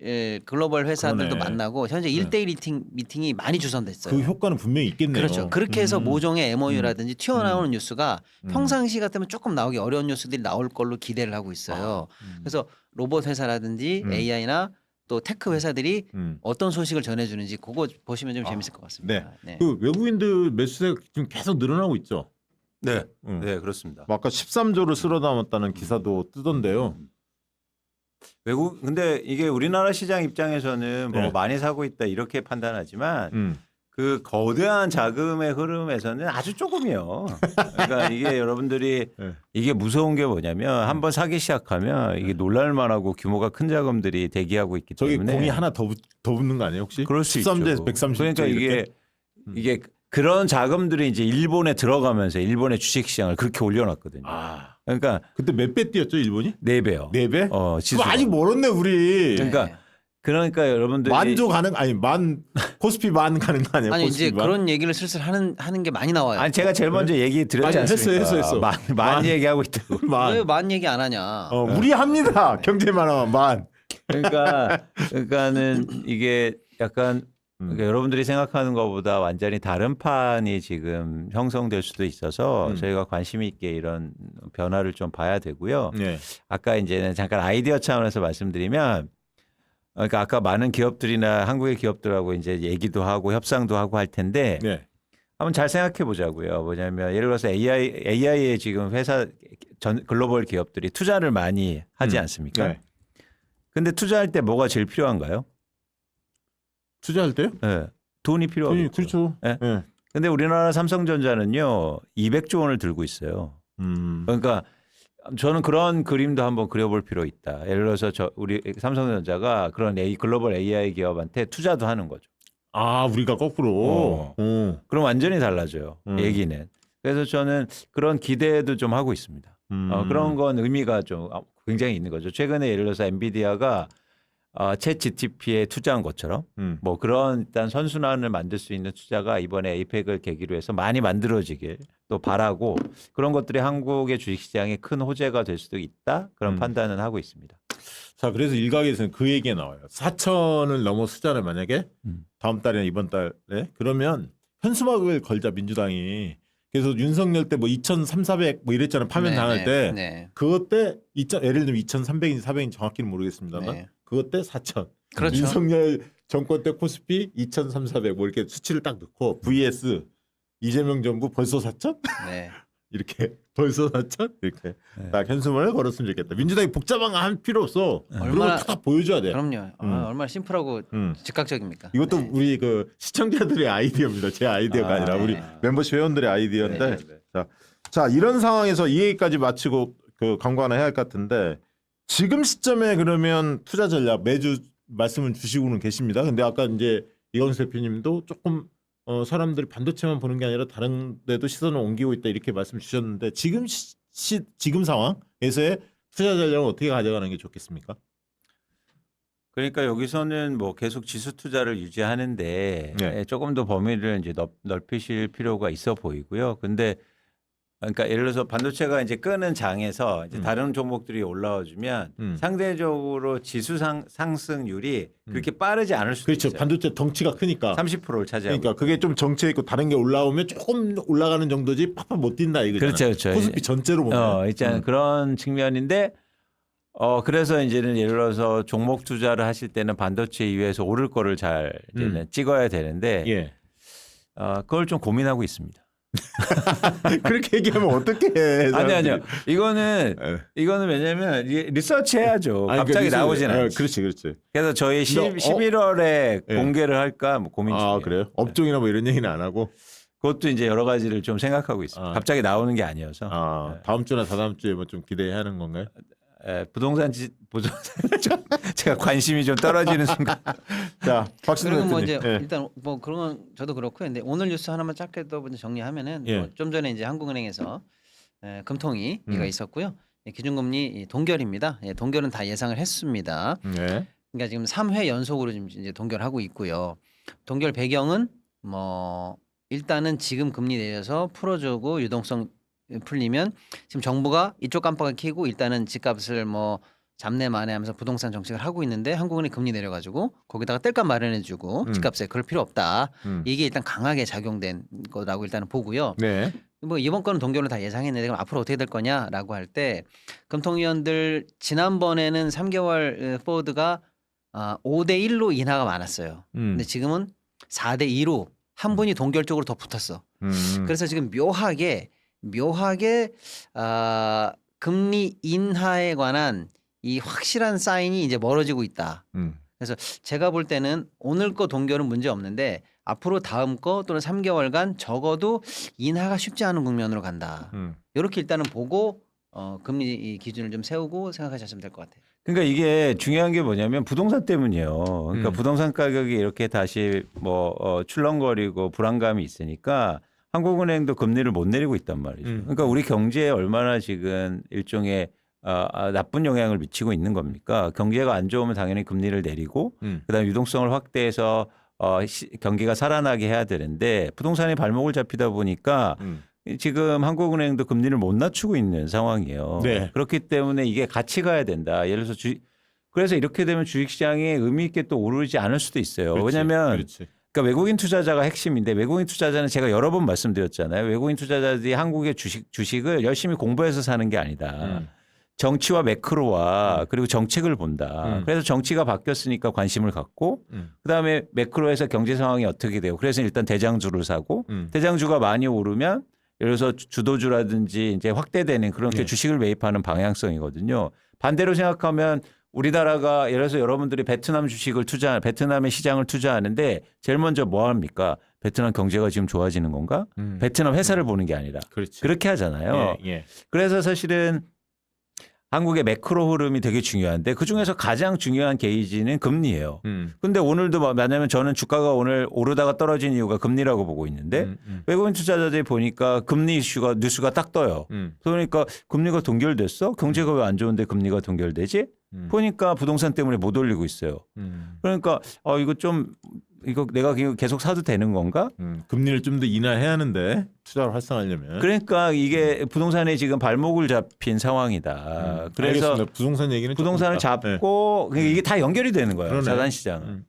글로벌 회사들도 그러네. 만나고 현재 1대1 미팅이 많이 주선됐어요. 그 효과는 분명히 있겠네요. 그렇죠. 그렇게 해서 모종의 MOU라든지 튀어나오는 뉴스가 음. 평상시 같으면 조금 나오기 어려운 뉴스들이 나올 걸로 기대를 하고 있어요. 그래서 로봇 회사라든지 AI나 또 테크 회사들이 어떤 소식을 전해주는지 그거 보시면 좀 재밌을 것 같습니다. 네. 그 외국인들 매수세가 지금 계속 늘어나고 있죠. 네, 음. 네 그렇습니다. 뭐 아까 13조를 쓸어 담았다는 기사도 뜨던데요. 외국 근데 이게 우리나라 시장 입장에서는 뭐 네. 많이 사고 있다 이렇게 판단하지만 그 거대한 자금의 흐름에서는 아주 조금이요. 그러니까 이게 여러분들이 네. 이게 무서운 게 뭐냐면 한번 사기 시작하면 이게 놀랄만하고 규모가 큰 자금들이 대기하고 있기 저기 때문에 공이 하나 더 붙는 거 아니에요 혹시? 그럴 수 13대 있죠. 130. 그러니까 이게 그런 자금들이 이제 일본에 들어가면서 일본의 주식 시장을 그렇게 올려놨거든요. 아 그러니까 그때 몇 배 뛰었죠 일본이? 4배요. 4배? 지수가. 그럼 아직 멀었네 우리. 그러니까 여러분들이 만조 가능 아니 만 코스피 만 가는 거 아니에요? 아니 코스피 이제 만? 그런 얘기를 슬슬 하는 게 많이 나와요. 아니 제가 제일 먼저 얘기 드렸지 아니, 않습니까? 했어. 많이 얘기하고 있다고. 만. 왜 만 얘기 안 하냐? 우리 합니다. 경제만 하면 만. 그러니까는 이게 약간 그러니까 여러분들이 생각하는 것보다 완전히 다른 판이 지금 형성될 수도 있어서 저희가 관심 있게 이런 변화를 좀 봐야 되고요. 네. 아까 이제는 잠깐 아이디어 차원에서 말씀드리면 그러니까 아까 많은 기업들이나 한국의 기업들하고 이제 얘기도 하고 협상도 하고 할 텐데 네. 한번 잘 생각해 보자고요. 뭐냐면 예를 들어서 AI에 지금 회사 글로벌 기업들이 투자를 많이 하지 않습니까? 네. 근데 투자할 때 뭐가 제일 필요한가요? 투자할 때요? 네. 돈이 필요하겠죠. 그렇죠. 네. 네. 근데 우리나라 삼성전자는요 200조 원을 들고 있어요. 그러니까 저는 그런 그림도 한번 그려볼 필요 있다. 예를 들어서 우리 삼성전자가 그런 글로벌 AI 기업한테 투자도 하는 거죠. 아 우리가 거꾸로. 그럼 완전히 달라져요. 얘기는. 그래서 저는 그런 기대도 좀 하고 있습니다. 그런 건 의미가 좀 굉장히 있는 거죠. 최근에 예를 들어서 엔비디아가 챗 GTP에 투자한 것처럼 뭐 그런 일단 선순환을 만들 수 있는 투자가 이번에 에이펙을 계기로 해서 많이 만들어지길 또 바라고 그런 것들이 한국의 주식시장에 큰 호재가 될 수도 있다 그런 판단은 하고 있습니다. 자 그래서 일각에서는 그 얘기가 나와요. 4천을 넘어서잖아요 만약에 다음 달이나 이번 달에 그러면 현수막을 걸자 민주당이. 그래서 윤석열 때 뭐 2,300, 뭐 이랬잖아요. 파면 당할 때. 네. 그것 때 예를 들면 2,300인지 400인지 정확히는 모르겠습니다만 네. 그것 때 4천. 그렇죠. 윤석열 정권 때 코스피 2,300, 뭐 이렇게 수치를 딱 넣고 vs 이재명 정부 벌써 4천? 네. 이렇게 벌써 4천? 이렇게 딱 현수막을 걸었으면 좋겠다. 민주당이 복잡한 거 할 필요 없어. 그런 얼마나- 걸다 보여줘야 돼. 그럼요. 얼마나 심플하고 즉각적입니까? 이것도 네. 우리 그 시청자들의 아이디어입니다. 제 아이디어가 아니라 우리 네. 멤버십 회원들의 아이디어인데. 네. 자 이런 상황에서 이 얘기까지 마치고 그 광고 하나 해야 할 것 같은데 지금 시점에 그러면 투자 전략 매주 말씀을 주시고는 계십니다. 근데 아까 이제 이건수 대표님도 조금 사람들이 반도체만 보는 게 아니라 다른 데도 시선을 옮기고 있다 이렇게 말씀 주셨는데 지금 지금 상황에서의 투자 전략을 어떻게 가져가는 게 좋겠습니까? 그러니까 여기서는 뭐 계속 지수 투자를 유지하는데 네. 조금 더 범위를 이제 넓히실 필요가 있어 보이고요. 근데 그러니까 예를 들어서 반도체가 이제 끄는 장에서 이제 다른 종목들이 올라와주면 상대적으로 지수 상승률이 그렇게 빠르지 않을 수도 그렇죠. 있어요. 반도체 덩치가 크니까. 30%를 차지하고. 그러니까 그게 좀 정체 있고 다른 게 올라오면 조금 올라가는 정도지 팍팍 못 뛴다 이거잖아. 그렇죠. 코스피 전체로 보면. 있잖아요. 그런 측면인데 그래서 이제는 예를 들어서 종목 투자를 하실 때는 반도체 이외에서 오를 거를 잘 이제는 찍어야 되는데 예. 그걸 좀 고민하고 있습니다. 그렇게 얘기하면 어떻게 해? 아니요. 이거는 왜냐면 리서치 해야죠. 갑자기 나오진 않지. 그렇지. 그래서 저희 근데 11월에 예. 공개를 할까 뭐 고민 중이에요. 아 그래요? 업종이나 뭐 이런 얘기는 안 하고. 그것도 이제 여러 가지를 좀 생각하고 있습니다. 아. 갑자기 나오는 게 아니어서. 다음 주나 다다음 주에 뭐 좀 기대해야 하는 건가요? 부동산 제가 관심이 좀 떨어지는 순간. 자, 박신호 그리고 뭐 대표님. 이제 예. 일단 뭐 그런 건 저도 그렇고요. 근데 오늘 뉴스 하나만 짧게 또 먼저 정리하면은 예. 뭐좀 전에 이제 한국은행에서 금통위가 음. 있었고요. 기준금리 동결입니다. 동결은 다 예상을 했습니다. 네. 그러니까 지금 3회 연속으로 지금 이제 동결하고 있고요. 동결 배경은 뭐 일단은 지금 금리 내려서 풀어주고 유동성 풀리면 지금 정부가 이쪽 깜빡을 켜고 일단은 집값을 뭐 잡내 만회하면서 부동산 정책을 하고 있는데 한국은행이 금리 내려가지고 거기다가 뗄감 마련해주고 집값에 그럴 필요 없다. 이게 일단 강하게 작용된 거라고 일단은 보고요. 네. 뭐 이번 거는 동결을 다 예상했는데 그럼 앞으로 어떻게 될 거냐라고 할 때 금통위원들 지난번에는 3개월 포워드가 5대 1로 인하가 많았어요. 근데 지금은 4대 2로 한 분이 동결 쪽으로 더 붙었어. 그래서 지금 묘하게 금리 인하에 관한 이 확실한 사인이 이제 멀어지고 있다. 그래서 제가 볼 때는 오늘 거 동결은 문제 없는데 앞으로 다음 거 또는 3개월간 적어도 인하가 쉽지 않은 국면으로 간다. 이렇게 일단은 보고 금리 이 기준을 좀 세우고 생각하셨으면 될 것 같아요. 그러니까 이게 중요한 게 뭐냐면 부동산 때문이에요. 그러니까 부동산 가격이 이렇게 다시 뭐 출렁거리고 불안감이 있으니까 한국은행도 금리를 못 내리고 있단 말이죠. 그러니까 우리 경제에 얼마나 지금 일종의 나쁜 영향을 미치고 있는 겁니까? 경제가 안 좋으면 당연히 금리를 내리고 그다음에 유동성을 확대해서 경기가 살아나게 해야 되는데 부동산에 발목을 잡히다 보니까 지금 한국은행도 금리를 못 낮추고 있는 상황이에요. 네. 그렇기 때문에 이게 같이 가야 된다. 예를 들어서 그래서 이렇게 되면 주식시장에 의미 있게 또 오르지 않을 수도 있어요. 그렇지, 왜냐하면 그렇지. 그러니까 외국인 투자자가 핵심인데 외국인 투자자는 제가 여러 번 말씀드렸잖아요. 외국인 투자자들이 한국의 주식을 열심히 공부해서 사는 게 아니다. 정치와 매크로와 그리고 정책을 본다. 그래서 정치가 바뀌었으니까 관심을 갖고 그다음에 매크로에서 경제 상황이 어떻게 돼요. 그래서 일단 대장주를 사고 대장주가 많이 오르면 예를 들어서 주도주라든지 이제 확대되는 그렇게 주식을 매입하는 방향성이거든요. 반대로 생각하면 우리나라가 예를 들어서 여러분들이 베트남의 시장을 투자하는데 제일 먼저 뭐 합니까? 베트남 경제가 지금 좋아지는 건가? 베트남 회사를 보는 게 아니라 그렇지. 그렇게 하잖아요. 예. 그래서 사실은 한국의 매크로 흐름이 되게 중요한데 그중에서 가장 중요한 게이지는 금리예요. 근데 오늘도 왜냐하면 저는 주가가 오늘 오르다가 떨어진 이유가 금리라고 보고 있는데 외국인 투자자들이 보니까 금리 뉴스가 딱 떠요. 그러니까 금리가 동결됐어? 경제가 왜 안 좋은데 금리가 동결되지? 보니까 부동산 때문에 못 올리고 있어요. 그러니까 이거 내가 계속 사도 되는 건가? 금리를 좀 더 인하해야 하는데 투자를 활성화하려면. 그러니까 이게 부동산에 지금 발목을 잡힌 상황이다. 그래서 알겠습니다. 부동산 얘기는 부동산을 조금 있다. 잡고 이게 다 연결이 되는 거예요. 그러네. 자산 시장은.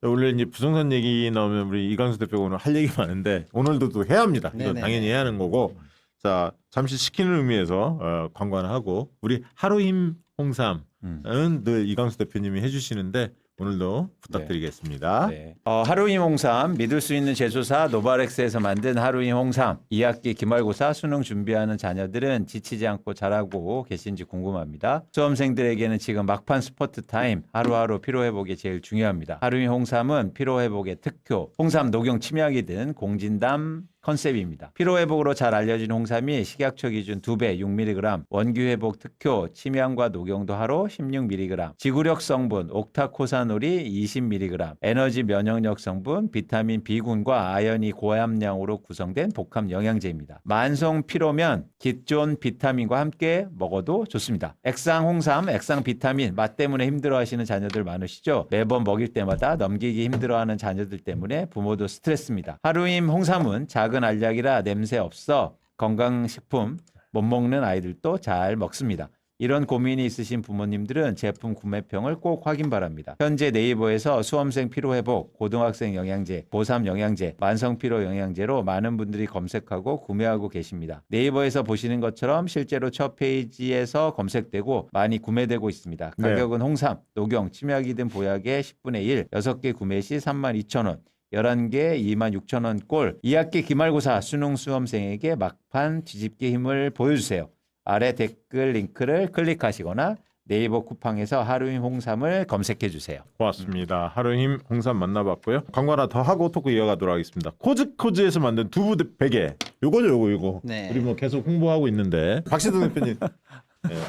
원래 이제 부동산 얘기 나오면 우리 이광수 대표가 오늘 할 얘기 많은데 오늘도 또 해야 합니다. 이건 네네네. 당연히 해야 하는 거고. 자, 잠시 쉬키는 의미에서 광고 하나 하고 우리 하루힘 홍삼은 늘 이광수 대표님이 해주시는데 오늘도 부탁드리겠습니다. 네. 하루임 홍삼 믿을 수 있는 제조사 노바렉스에서 만든 하루임 홍삼 2학기 기말고사 수능 준비하는 자녀들은 지치지 않고 잘하고 계신지 궁금합니다. 수험생들에게는 지금 막판 스포트 타임 하루하루 피로회복이 제일 중요합니다. 하루임 홍삼은 피로회복의 특효 홍삼 녹용 침약이든 공진담 컨셉입니다. 피로회복으로 잘 알려진 홍삼이 식약처 기준 2배 6mg, 원기회복 특효 침향과 녹용도 하루 16mg, 지구력 성분 옥타코사놀이 20mg, 에너지 면역력 성분 비타민 B군과 아연이 고함량으로 구성된 복합 영양제입니다. 만성 피로면 기존 비타민과 함께 먹어도 좋습니다. 액상 홍삼, 액상 비타민 맛 때문에 힘들어하시는 자녀들 많으시죠? 매번 먹일 때마다 넘기기 힘들어하는 자녀들 때문에 부모도 스트레스입니다. 하루임 홍삼은 작은 알약이라 냄새 없어 건강식품 못 먹는 아이들도 잘 먹습니다. 이런 고민이 있으신 부모님들은 제품 구매평을 꼭 확인 바랍니다. 현재 네이버에서 수험생 피로회복, 고등학생 영양제, 고3 영양제, 만성피로 영양제로 많은 분들이 검색하고 구매하고 계십니다. 네이버에서 보시는 것처럼 실제로 첫 페이지에서 검색되고 많이 구매되고 있습니다. 가격은 홍삼, 녹용, 치약이든 보약의 10분의 1, 6개 구매 시 32,000원. 11개 26,000원 꼴 2학기 기말고사 수능 수험생에게 막판 뒤집기 힘을 보여주세요. 아래 댓글 링크를 클릭하시거나 네이버 쿠팡에서 하루임 홍삼을 검색해 주세요. 고맙습니다. 하루힘 홍삼 만나봤고요. 광고 하나 더 하고 토크 이어가도록 하겠습니다. 코즈에서 만든 두부 베개 요거죠 요거. 네. 우리 뭐 계속 홍보하고 있는데 박시동 대표님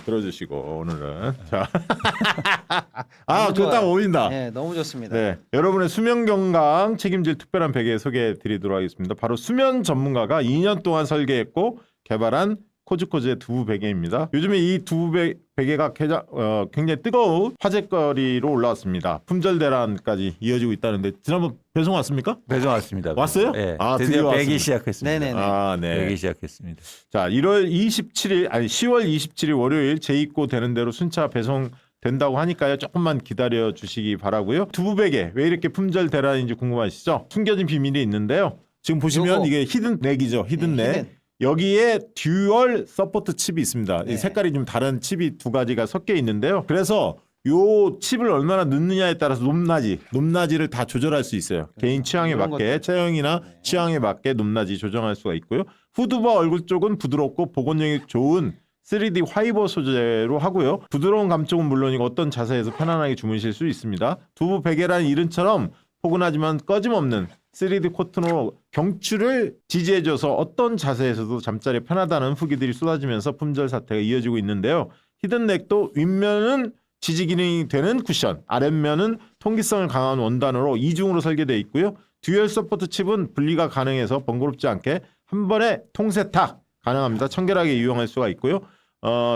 들어주시고 오늘은 자, 아 너무 그거 딱 좋아요. 어울린다. 네, 너무 좋습니다. 네, 여러분의 수면 건강 책임질 특별한 베개 소개해드리도록 하겠습니다. 바로 수면 전문가가 2년 동안 설계했고 개발한 코즈코즈의 두부 베개입니다. 요즘에 이 두부 베개가 굉장히 뜨거운 화제거리로 올라왔습니다. 품절 대란까지 이어지고 있다는데 지난번 배송 왔습니까? 배송 왔습니다. 왔어요? 네. 아, 드디어 드디어 왔습니다. 배기 시작했습니다. 네네네. 아, 네. 배기 시작했습니다. 자, 10월 27일 월요일 재입고 되는 대로 순차 배송 된다고 하니까요. 조금만 기다려 주시기 바라고요. 두부 베개 왜 이렇게 품절 대란인지 궁금하시죠? 숨겨진 비밀이 있는데요. 지금 보시면 요거. 이게 히든넥이죠. 히든넥. 네, 히든. 여기에 듀얼 서포트 칩이 있습니다. 네. 이 색깔이 좀 다른 칩이 두 가지가 섞여 있는데요. 그래서 요 칩을 얼마나 넣느냐에 따라서 높낮이를 다 조절할 수 있어요. 개인 취향에 이런 맞게 것들. 체형이나 네. 취향에 맞게 높낮이 조정할 수가 있고요. 후드와 얼굴 쪽은 부드럽고 보건력이 좋은 3D 화이버 소재로 하고요. 부드러운 감촉은 물론이고 어떤 자세에서 편안하게 주무실 수 있습니다. 두부 베개라는 이름처럼 포근하지만 꺼짐없는 3D 코튼으로 경추를 지지해줘서 어떤 자세에서도 잠자리 편하다는 후기들이 쏟아지면서 품절 사태가 이어지고 있는데요. 히든넥도 윗면은 지지 기능이 되는 쿠션, 아랫면은 통기성을 강한 원단으로 이중으로 설계되어 있고요. 듀얼 서포트 칩은 분리가 가능해서 번거롭지 않게 한 번에 통세탁 가능합니다. 청결하게 이용할 수가 있고요.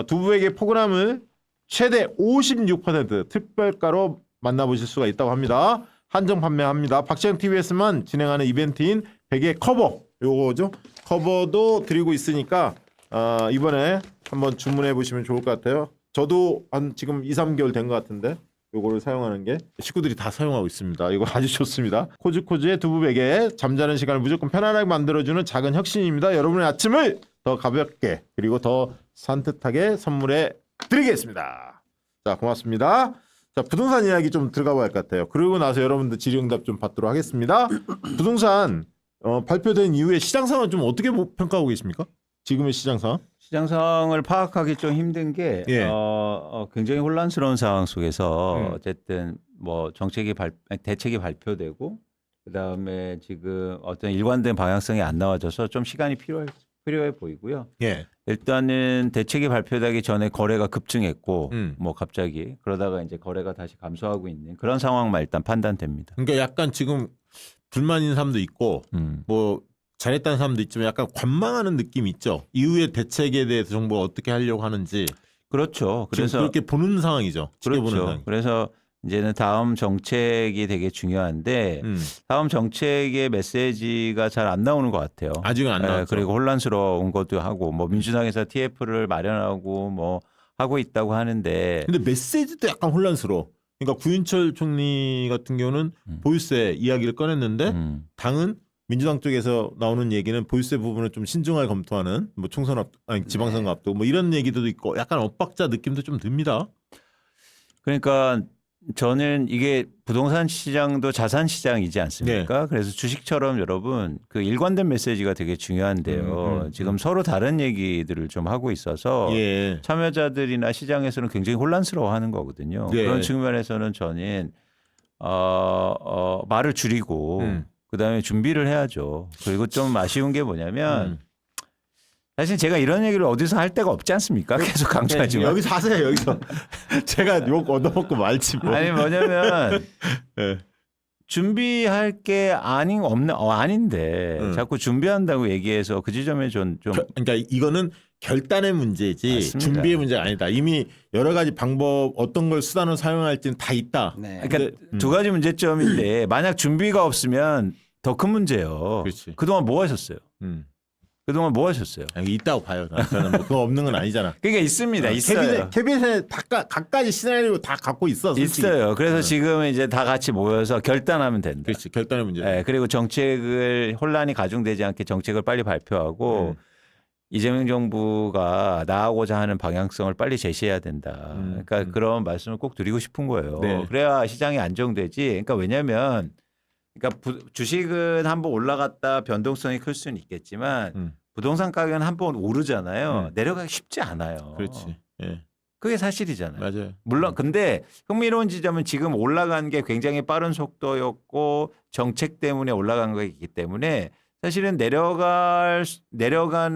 두부에게 포근함을 최대 56% 특별가로 만나보실 수가 있다고 합니다. 한정 판매합니다. 박시영 TV에서만 진행하는 이벤트인 베개 커버 요거죠. 커버도 드리고 있으니까 이번에 한번 주문해 보시면 좋을 것 같아요. 저도 한 지금 2, 3개월 된 것 같은데 요거를 사용하는 게 식구들이 다 사용하고 있습니다. 이거 아주 좋습니다. 코즈코즈의 두부 베개 잠자는 시간을 무조건 편안하게 만들어주는 작은 혁신입니다. 여러분의 아침을 더 가볍게 그리고 더 산뜻하게 선물해 드리겠습니다. 자, 고맙습니다. 자, 부동산 이야기 좀 들어가 봐야 할 것 같아요. 그러고 나서 여러분들 질의응답 좀 받도록 하겠습니다. 부동산 발표된 이후에 시장 상황 좀 어떻게 평가하고 계십니까? 지금의 시장 상황? 시장 상황을 파악하기 좀 힘든 게 예. 굉장히 혼란스러운 상황 속에서 음. 어쨌든 뭐 대책이 발표되고 그다음에 지금 어떤 일관된 방향성이 안 나와져서 좀 시간이 필요해 보이고요. 예. 일단은 대책이 발표되기 전에 거래가 급증했고 음. 뭐 갑자기 그러다가 이제 거래가 다시 감소하고 있는 그런 상황만 일단 판단됩니다. 그러니까 약간 지금 불만인 사람도 있고 뭐 잘했다는 사람도 있지만 약간 관망하는 느낌이 있죠. 이후에 대책에 대해서 정부가 어떻게 하려고 하는지 그렇죠. 지금 그래서 그렇게 보는 상황이죠. 지켜보는 그렇죠. 상황. 그래서 이제는 다음 정책이 되게 중요한데 다음 정책의 메시지가 잘 안 나오는 것 같아요. 아직은 안 나왔죠. 그리고 혼란스러운 것도 하고 뭐 민주당에서 TF를 마련하고 뭐 하고 있다고 하는데 근데 메시지도 약간 혼란스러워. 그러니까 구윤철 총리 같은 경우는 보유세 이야기를 꺼냈는데 당은 민주당 쪽에서 나오는 얘기는 보유세 부분을 좀 신중하게 검토하는 뭐 총선 앞 아니 지방선거 앞두고 뭐 이런 얘기도 있고 약간 엇박자 느낌도 좀 듭니다. 그러니까 저는 이게 부동산 시장도 자산 시장이지 않습니까? 그래서 주식처럼 여러분 그 일관된 메시지가 되게 중요한데요. 지금 서로 다른 얘기들을 좀 하고 있어서 예. 참여자들이나 시장에서는 굉장히 혼란스러워하는 거거든요. 예. 그런 측면에서는 저는 말을 줄이고 그다음에 준비를 해야죠. 그리고 좀 아쉬운 게 뭐냐면 사실 제가 이런 얘기를 어디서 할 데가 없지 않습니까? 계속 강조하지만 여기서 하세요. 여기서 제가 욕 얻어먹고 말지 뭐. 아니 뭐냐면 예. 준비할 게 아닌데 자꾸 준비한다고 얘기해서 그 지점에 좀 그러니까 이거는 결단의 문제지 맞습니다. 준비의 문제가 아니다. 이미 여러 가지 방법 어떤 걸 수단으로 사용할지는 다 있다. 네. 그러니까 두 가지 문제점인데 만약 준비가 없으면 더 큰 문제예요. 그렇지. 그동안 뭐 하셨어요? 그동안 뭐 하셨어요? 아니, 있다고 봐요. 저는 뭐 그거 없는 건 아니잖아. 그러니까 있습니다. 있어요. 캐비넷에 각가지 시나리오 다 갖고 있어. 솔직히. 있어요. 그래서 지금 이제 다 같이 모여서 결단하면 된다. 그렇지. 결단의 문제. 네, 그리고 정책을 혼란이 가중되지 않게 정책을 빨리 발표하고 이재명 정부가 나아가고자 하는 방향성을 빨리 제시해야 된다. 그러니까 그런 말씀을 꼭 드리고 싶은 거예요. 네. 그래야 시장이 안정되지. 그러니까 왜냐하면 그러니까 주식은 한번 올라갔다 변동성이 클 수는 있겠지만 부동산 가격은 한번 오르잖아요. 내려가기 쉽지 않아요. 그렇지. 예. 그게 사실이잖아요. 맞아요. 물론 근데 흥미로운 지점은 지금 올라간 게 굉장히 빠른 속도였고 정책 때문에 올라간 거기 때문에 사실은 내려가는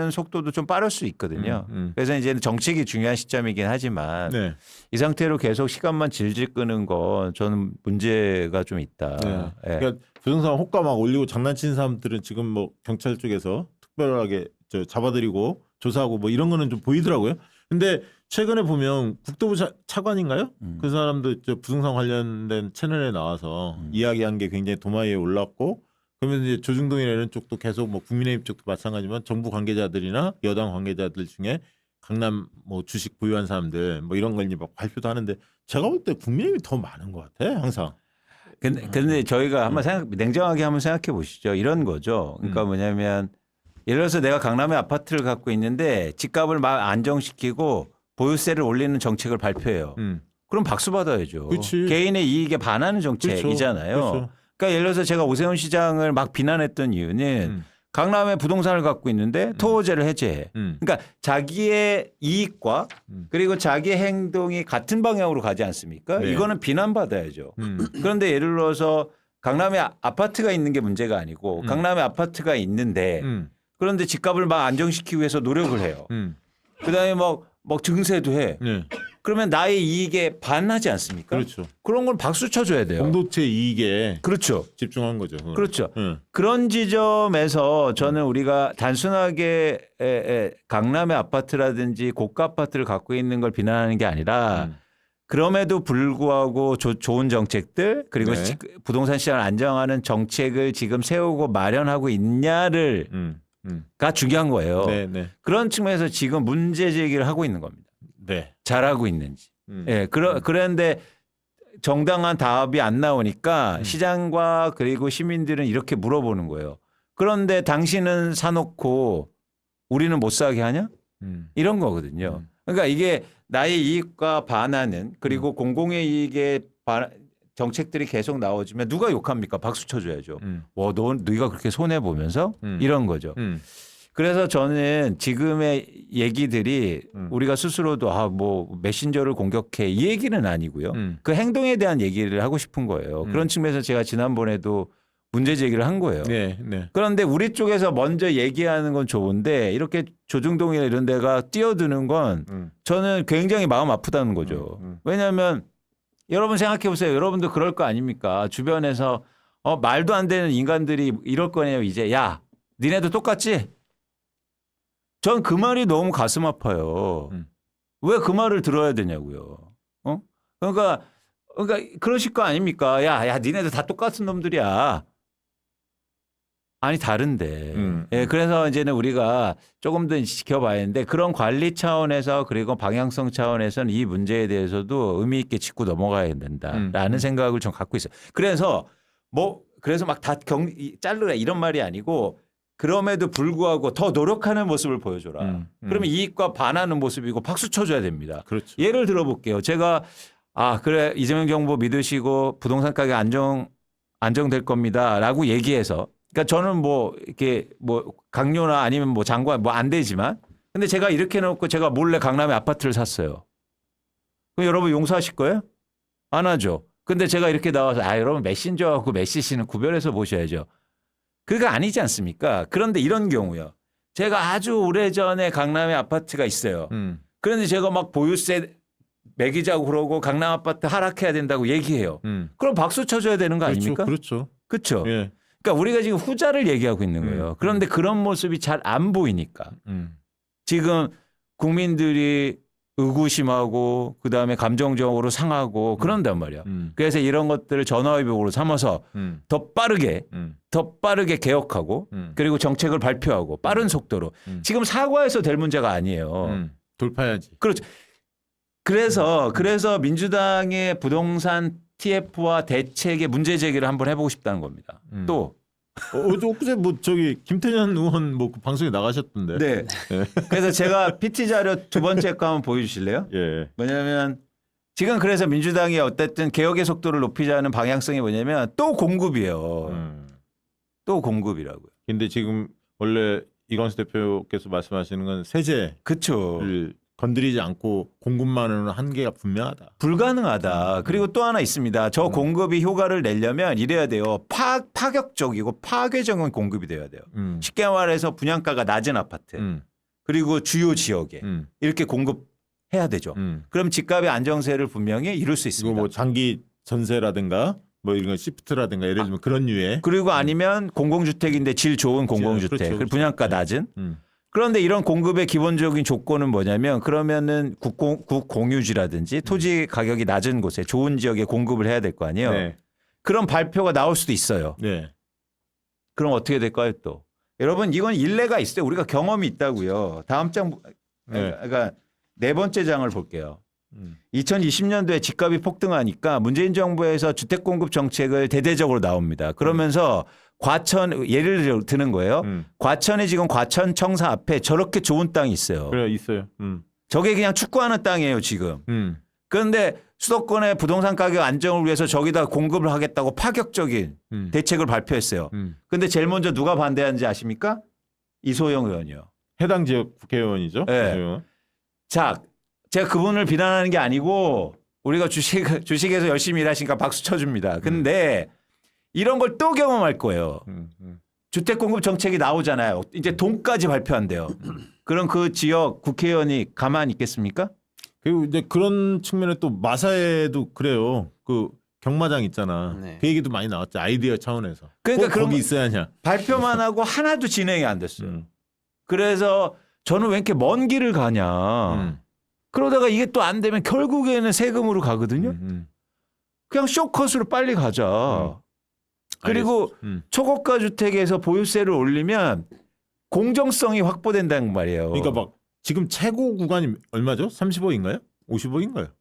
속도도 좀 빠를 수 있거든요. 그래서 이제는 정책이 중요한 시점이긴 하지만 네. 이 상태로 계속 시간만 질질 끄는 건 저는 문제가 좀 있다. 네. 예. 그러니까 부동산 호가 막 올리고 장난치는 사람들은 지금 뭐 경찰 쪽에서 특별하게 잡아들이고 조사하고 뭐 이런 거는 좀 보이더라고요. 근데 최근에 보면 국토부 차관인가요? 그 사람도 저 부동산 관련된 채널에 나와서 이야기한 게 굉장히 도마 위에 올랐고, 그러면 이제 조중동이나 이런 쪽도 계속 뭐 국민의힘 쪽도 마찬가지지만 정부 관계자들이나 여당 관계자들 중에 강남 뭐 주식 보유한 사람들 뭐 이런 걸 이제 막 발표도 하는데 제가 볼 때 국민의힘이 더 많은 것 같아 항상. 근데 저희가 한번 냉정하게 한번 생각해 보시죠. 이런 거죠. 그러니까 뭐냐면 예를 들어서 내가 강남에 아파트를 갖고 있는데 집값을 막 안정시키고 보유세를 올리는 정책을 발표해요. 그럼 박수 받아야죠. 그치. 개인의 이익에 반하는 정책이잖아요. 그렇죠. 그러니까 예를 들어서 제가 오세훈 시장을 막 비난했던 이유는 강남에 부동산을 갖고 있는데 토호제를 해제해. 그러니까 자기의 이익과 그리고 자기의 행동이 같은 방향으로 가지 않습니까? 네. 이거는 비난받아야죠. 그런데 예를 들어서 강남에 아파트가 있는 게 문제가 아니고 강남에 아파트가 있는데 그런데 집값을 막 안정시키기 위해서 노력을 해요. 그다음에 막 증세도 해. 네. 그러면 나의 이익에 반하지 않습니까? 그렇죠. 그런 건 박수 쳐줘야 돼요. 공동체 이익에 그렇죠. 집중한 거죠. 그건. 그렇죠. 네. 그런 지점에서 저는 우리가 단순하게 강남의 아파트라든지 고가 아파트를 갖고 있는 걸 비난하는 게 아니라 그럼에도 불구하고 좋은 정책들 그리고 네. 부동산 시장을 안정하는 정책을 지금 세우고 마련하고 있냐를 가 중요한 거예요. 네, 네. 그런 측면에서 지금 문제 제기를 하고 있는 겁니다. 네. 잘하고 있는지. 예, 그런데 정당한 답이 안 나오니까 시장과 그리고 시민들은 이렇게 물어보는 거예요. 그런데 당신은 사놓고 우리는 못 사게 하냐? 이런 거거든요. 그러니까 이게 나의 이익과 반하는 그리고 공공의 이익에 정책들이 계속 나오지만 누가 욕합니까? 박수 쳐줘야죠. 와, 너희가 그렇게 손해 보면서 이런 거죠. 그래서 저는 지금의 얘기들이 우리가 스스로도 뭐 메신저를 공격해 이 얘기는 아니고요. 그 행동에 대한 얘기를 하고 싶은 거예요. 그런 측면에서 제가 지난번에도 문제 제기를 한 거예요. 네, 네. 그런데 우리 쪽에서 먼저 얘기하는 건 좋은데 이렇게 조중동이나 이런 데가 뛰어드는 건 저는 굉장히 마음 아프다는 거죠. 왜냐하면 여러분 생각해 보세요. 여러분도 그럴 거 아닙니까? 주변에서 말도 안 되는 인간들이 이럴 거네요. 이제 야, 니네도 똑같지? 전 그 말이 너무 가슴 아파요. 왜 그 말을 들어야 되냐고요. 그러니까 그러실 거 아닙니까? 야, 니네들 다 똑같은 놈들이야. 아니 다른데. 예, 그래서 이제는 우리가 조금 더 지켜봐야 하는데 그런 관리 차원에서 그리고 방향성 차원에서는 이 문제에 대해서도 의미 있게 짚고 넘어가야 된다라는 생각을 좀 갖고 있어요. 그래서 막 다 자르라 이런 말이 아니고 그럼에도 불구하고 더 노력하는 모습을 보여줘라. 그러면 이익과 반하는 모습이고 박수 쳐줘야 됩니다. 그렇죠. 예를 들어볼게요. 제가 그래 이재명 정부 믿으시고 부동산 가격 안정될 겁니다라고 얘기해서 그러니까 저는 이렇게 강요나 아니면 장관 안 되지만 근데 제가 이렇게 해놓고 제가 몰래 강남에 아파트를 샀어요. 그럼 여러분 용서하실 거예요? 안 하죠. 근데 제가 이렇게 나와서 여러분 메신저하고 메시지는 구별해서 보셔야죠. 그거 아니지 않습니까? 그런데 이런 경우요. 제가 아주 오래전에 강남에 아파트가 있어요. 그런데 제가 막 보유세 매기자고 그러고 강남 아파트 하락해야 된다고 얘기해요. 그럼 박수 쳐줘야 되는 거 아닙니까? 그렇죠. 그렇죠. 예. 그러니까 우리가 지금 후자를 얘기하고 있는 거예요. 그런데 그런 모습이 잘 안 보이니까 지금 국민들이 의구심하고 그다음에 감정적으로 상하고 그런단 말이야. 그래서 이런 것들을 전화위복으로 삼아서 더 빠르게 개혁하고 그리고 정책을 발표하고 빠른 속도로 지금 사과해서 될 문제가 아니에요. 돌파해야지. 그렇죠. 그래서 민주당의 부동산 TF와 대책의 문제 제기를 한번 해보고 싶다는 겁니다. 또 엊그제 김태년 의원 그 방송에 나가셨던데. 네. 그래서 제가 PT 자료 두 번째 거 한번 보여주실래요? 예. 뭐냐면 지금 그래서 민주당이 어쨌든 개혁의 속도를 높이자는 방향성이 뭐냐면 또 공급이에요. 또 공급이라고요. 근데 지금 원래 이광수 대표께서 말씀하시는 건 세제를 그렇죠. 건드리지 않고 공급만으로는 한계가 분명하다. 불가능하다. 그리고 또 하나 있습니다. 저 공급이 효과를 내려면 이래야 돼요. 파격적이고 파괴적인 공급이 돼야 돼요. 쉽게 말해서 분양가가 낮은 아파트 그리고 주요 지역에 이렇게 공급해야 되죠. 그럼 집값의 안정세를 분명히 이룰 수 이거 있습니다. 뭐 장기 전세라든가 뭐 이런 거 시프트라든가 예를 들면 그런 류의 그리고 아니면 공공주택인데 질 좋은 공공주택 그렇죠, 그렇죠. 분양가 낮은 그런데 이런 공급의 기본적인 조건은 뭐냐면 그러면은 국 공유지라든지 토지 가격이 낮은 곳에 좋은 지역에 공급을 해야 될 거 아니에요. 네. 그런 발표가 나올 수도 있어요. 네. 그럼 어떻게 될까요 또? 여러분 이건 일례가 있어요. 우리가 경험이 있다고요. 다음 장 네. 그러니까 네 번째 장을 볼게요. 음. 2020년도에 집값이 폭등하니까 문재인 정부에서 주택 공급 정책을 대대적으로 나옵니다. 그러면서 과천 예를 드는 거예요. 과천에 지금 과천 청사 앞에 저렇게 좋은 땅이 있어요. 그래 있어요. 저게 그냥 축구하는 땅이에요 지금. 그런데 수도권의 부동산 가격 안정을 위해서 저기다 공급을 하겠다고 파격적인 대책을 발표했어요. 그런데 제일 먼저 누가 반대하는지 아십니까? 이소영 의원이요. 해당 지역 국회의원이죠. 네. 국회의원. 자, 제가 그분을 비난하는 게 아니고 우리가 주식에서 열심히 일하시니까 박수 쳐줍니다. 근데 이런 걸 또 경험할 거예요. 주택 공급 정책이 나오잖아요. 이제 돈까지 발표한대요. 그럼 그 지역 국회의원이 가만히 있겠습니까? 그리고 이제 그런 측면에 또 마사에도 그래요. 그 경마장 있잖아. 네. 그 얘기도 많이 나왔죠. 아이디어 차원에서. 그러니까 꼭 그런 거기 있어야 하냐. 발표만 하고 하나도 진행이 안 됐어요. 그래서 저는 왜 이렇게 먼 길을 가냐. 그러다가 이게 또 안 되면 결국에는 세금으로 가거든요. 그냥 쇼컷으로 빨리 가자. 그리고 초고가 주택에서 보유세를 올리면 공정성이 확보된다는 말이에요. 그러니까 막 지금 최고 구간이 얼마죠? 30억인가요? 50억인가요?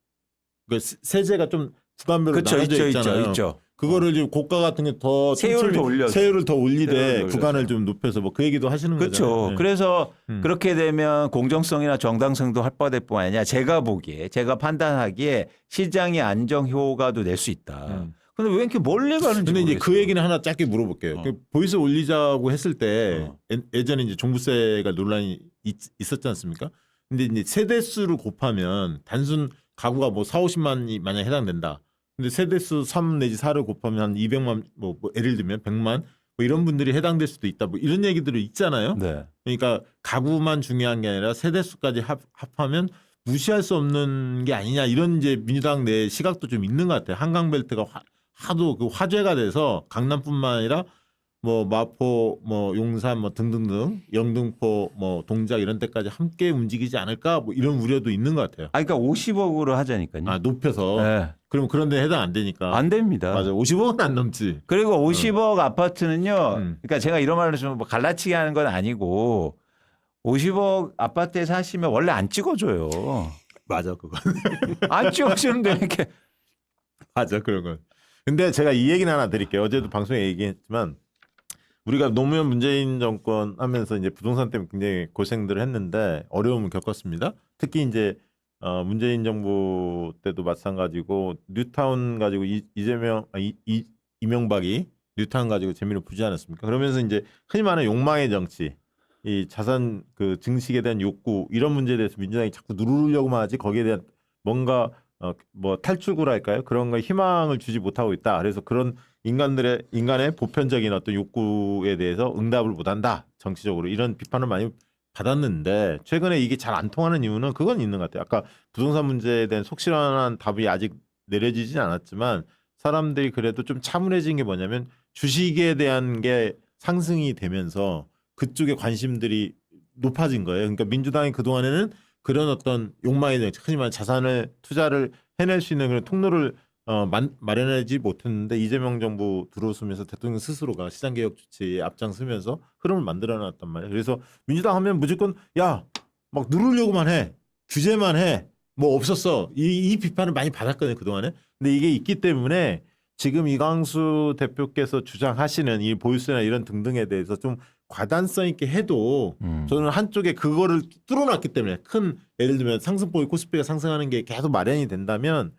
그러니까 세제가 좀 구간별로 그렇죠, 나눠져 있잖아요. 있죠. 그거를 지금 고가 같은 게 더 세율을 더 올려서. 세율을 더 세율을 올리되 올려서. 구간을 좀 높여서 뭐 그 얘기도 하시는 그렇죠. 거잖아요. 네. 그래서 그렇게 되면 공정성이나 정당성도 확보될 뿐 아니라 제가 보기에 제가 판단하기에 시장의 안정 효과도 낼 수 있다. 근데 왜 이렇게 멀리 가는지 근데 이제 모르겠어요. 그 얘기는 하나 짧게 물어볼게요. 그 보이스 올리자고 했을 때 예전에 이제 종부세가 논란이 있었지 않습니까? 근데 이제 세대수를 곱하면 단순 가구가 뭐 4, 50만이 만약 해당된다. 근데 세대수 3 내지 4를 곱하면 한 200만 뭐 예를 들면 100만 뭐 이런 분들이 해당될 수도 있다. 뭐 이런 얘기들이 있잖아요. 네. 그러니까 가구만 중요한 게 아니라 세대수까지 합하면 무시할 수 없는 게 아니냐 이런 이제 민주당 내 시각도 좀 있는 것 같아요. 한강벨트가 하도 그 화제가 돼서 강남뿐만 아니라 뭐 마포, 뭐 용산, 뭐 등등등 영등포, 뭐 동작 이런 데까지 함께 움직이지 않을까 뭐 이런 우려도 있는 것 같아요. 아, 그러니까 50억으로 하자니까요. 아 높여서 네. 그럼 그런 데 해당 안 되니까. 안 됩니다. 맞아 50억은 안 넘지. 그리고 50억 아파트는요. 그러니까 제가 이런 말을 좀 뭐 갈라치기 하는 건 아니고 50억 아파트에 사시면 원래 안 찍어줘요. 맞아 그거. 안 찍어주는데 이렇게. 맞아 그런 건. 근데 제가 이 얘기는 하나 드릴게요. 어제도 방송에 얘기했지만 우리가 노무현 문재인 정권 하면서 이제 부동산 때문에 굉장히 고생들을 했는데 어려움을 겪었습니다. 특히 이제 문재인 정부 때도 마찬가지고 뉴타운 가지고 이명박이 뉴타운 가지고 재미를 보지 않았습니까? 그러면서 이제 흔히 말하는 욕망의 정치, 이 자산 그 증식에 대한 욕구 이런 문제에 대해서 민주당이 자꾸 누르려고만 하지 거기에 대한 뭔가 뭐 탈출구랄까요? 그런 거 희망을 주지 못하고 있다. 그래서 그런 인간의 보편적인 어떤 욕구에 대해서 응답을 못한다. 정치적으로 이런 비판을 많이 받았는데 최근에 이게 잘 안 통하는 이유는 그건 있는 것 같아요. 아까 부동산 문제에 대한 속실한 답이 아직 내려지진 않았지만 사람들이 그래도 좀 차분해진 게 뭐냐면 주식에 대한 게 상승이 되면서 그쪽에 관심들이 높아진 거예요. 그러니까 민주당이 그동안에는 그런 어떤 욕망에 대한 흔히 말하는 자산을 투자를 해낼 수 있는 그런 통로를 마련하지 못했는데 이재명 정부 들어서면서 대통령 스스로가 시장개혁 조치에 앞장서면서 흐름을 만들어놨단 말이에요. 그래서 민주당 하면 무조건 야 막 누르려고만 해. 규제만 해. 뭐 없었어. 이 비판을 많이 받았거든요. 그동안에. 근데 이게 있기 때문에 지금 이광수 대표께서 주장하시는 이 보유세나 이런 등등에 대해서 좀 과단성 있게 해도 저는 한쪽에 그거를 뚫어놨기 때문에 큰 예를 들면 상승폭이 코스피가 상승하는 게 계속 마련이 된다면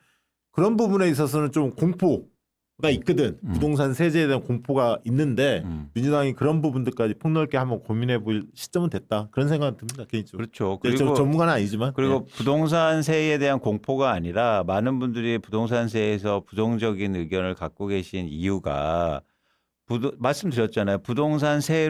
그런 부분에 있어서는 좀 공포 있거든. 부동산 세제에 대한 공포가 있는데 민주당이 그런 부분들까지 폭넓게 한번 고민해 볼 시점은 됐다. 그런 생각은 듭니다. 개인적으로. 그렇죠. 네, 저 그리고 전문가는 아니지만. 그리고 부동산세에 대한 공포가 아니라 많은 분들이 부동산세에서 부정적인 의견을 갖고 계신 이유가 말씀드렸잖아요. 부동산세의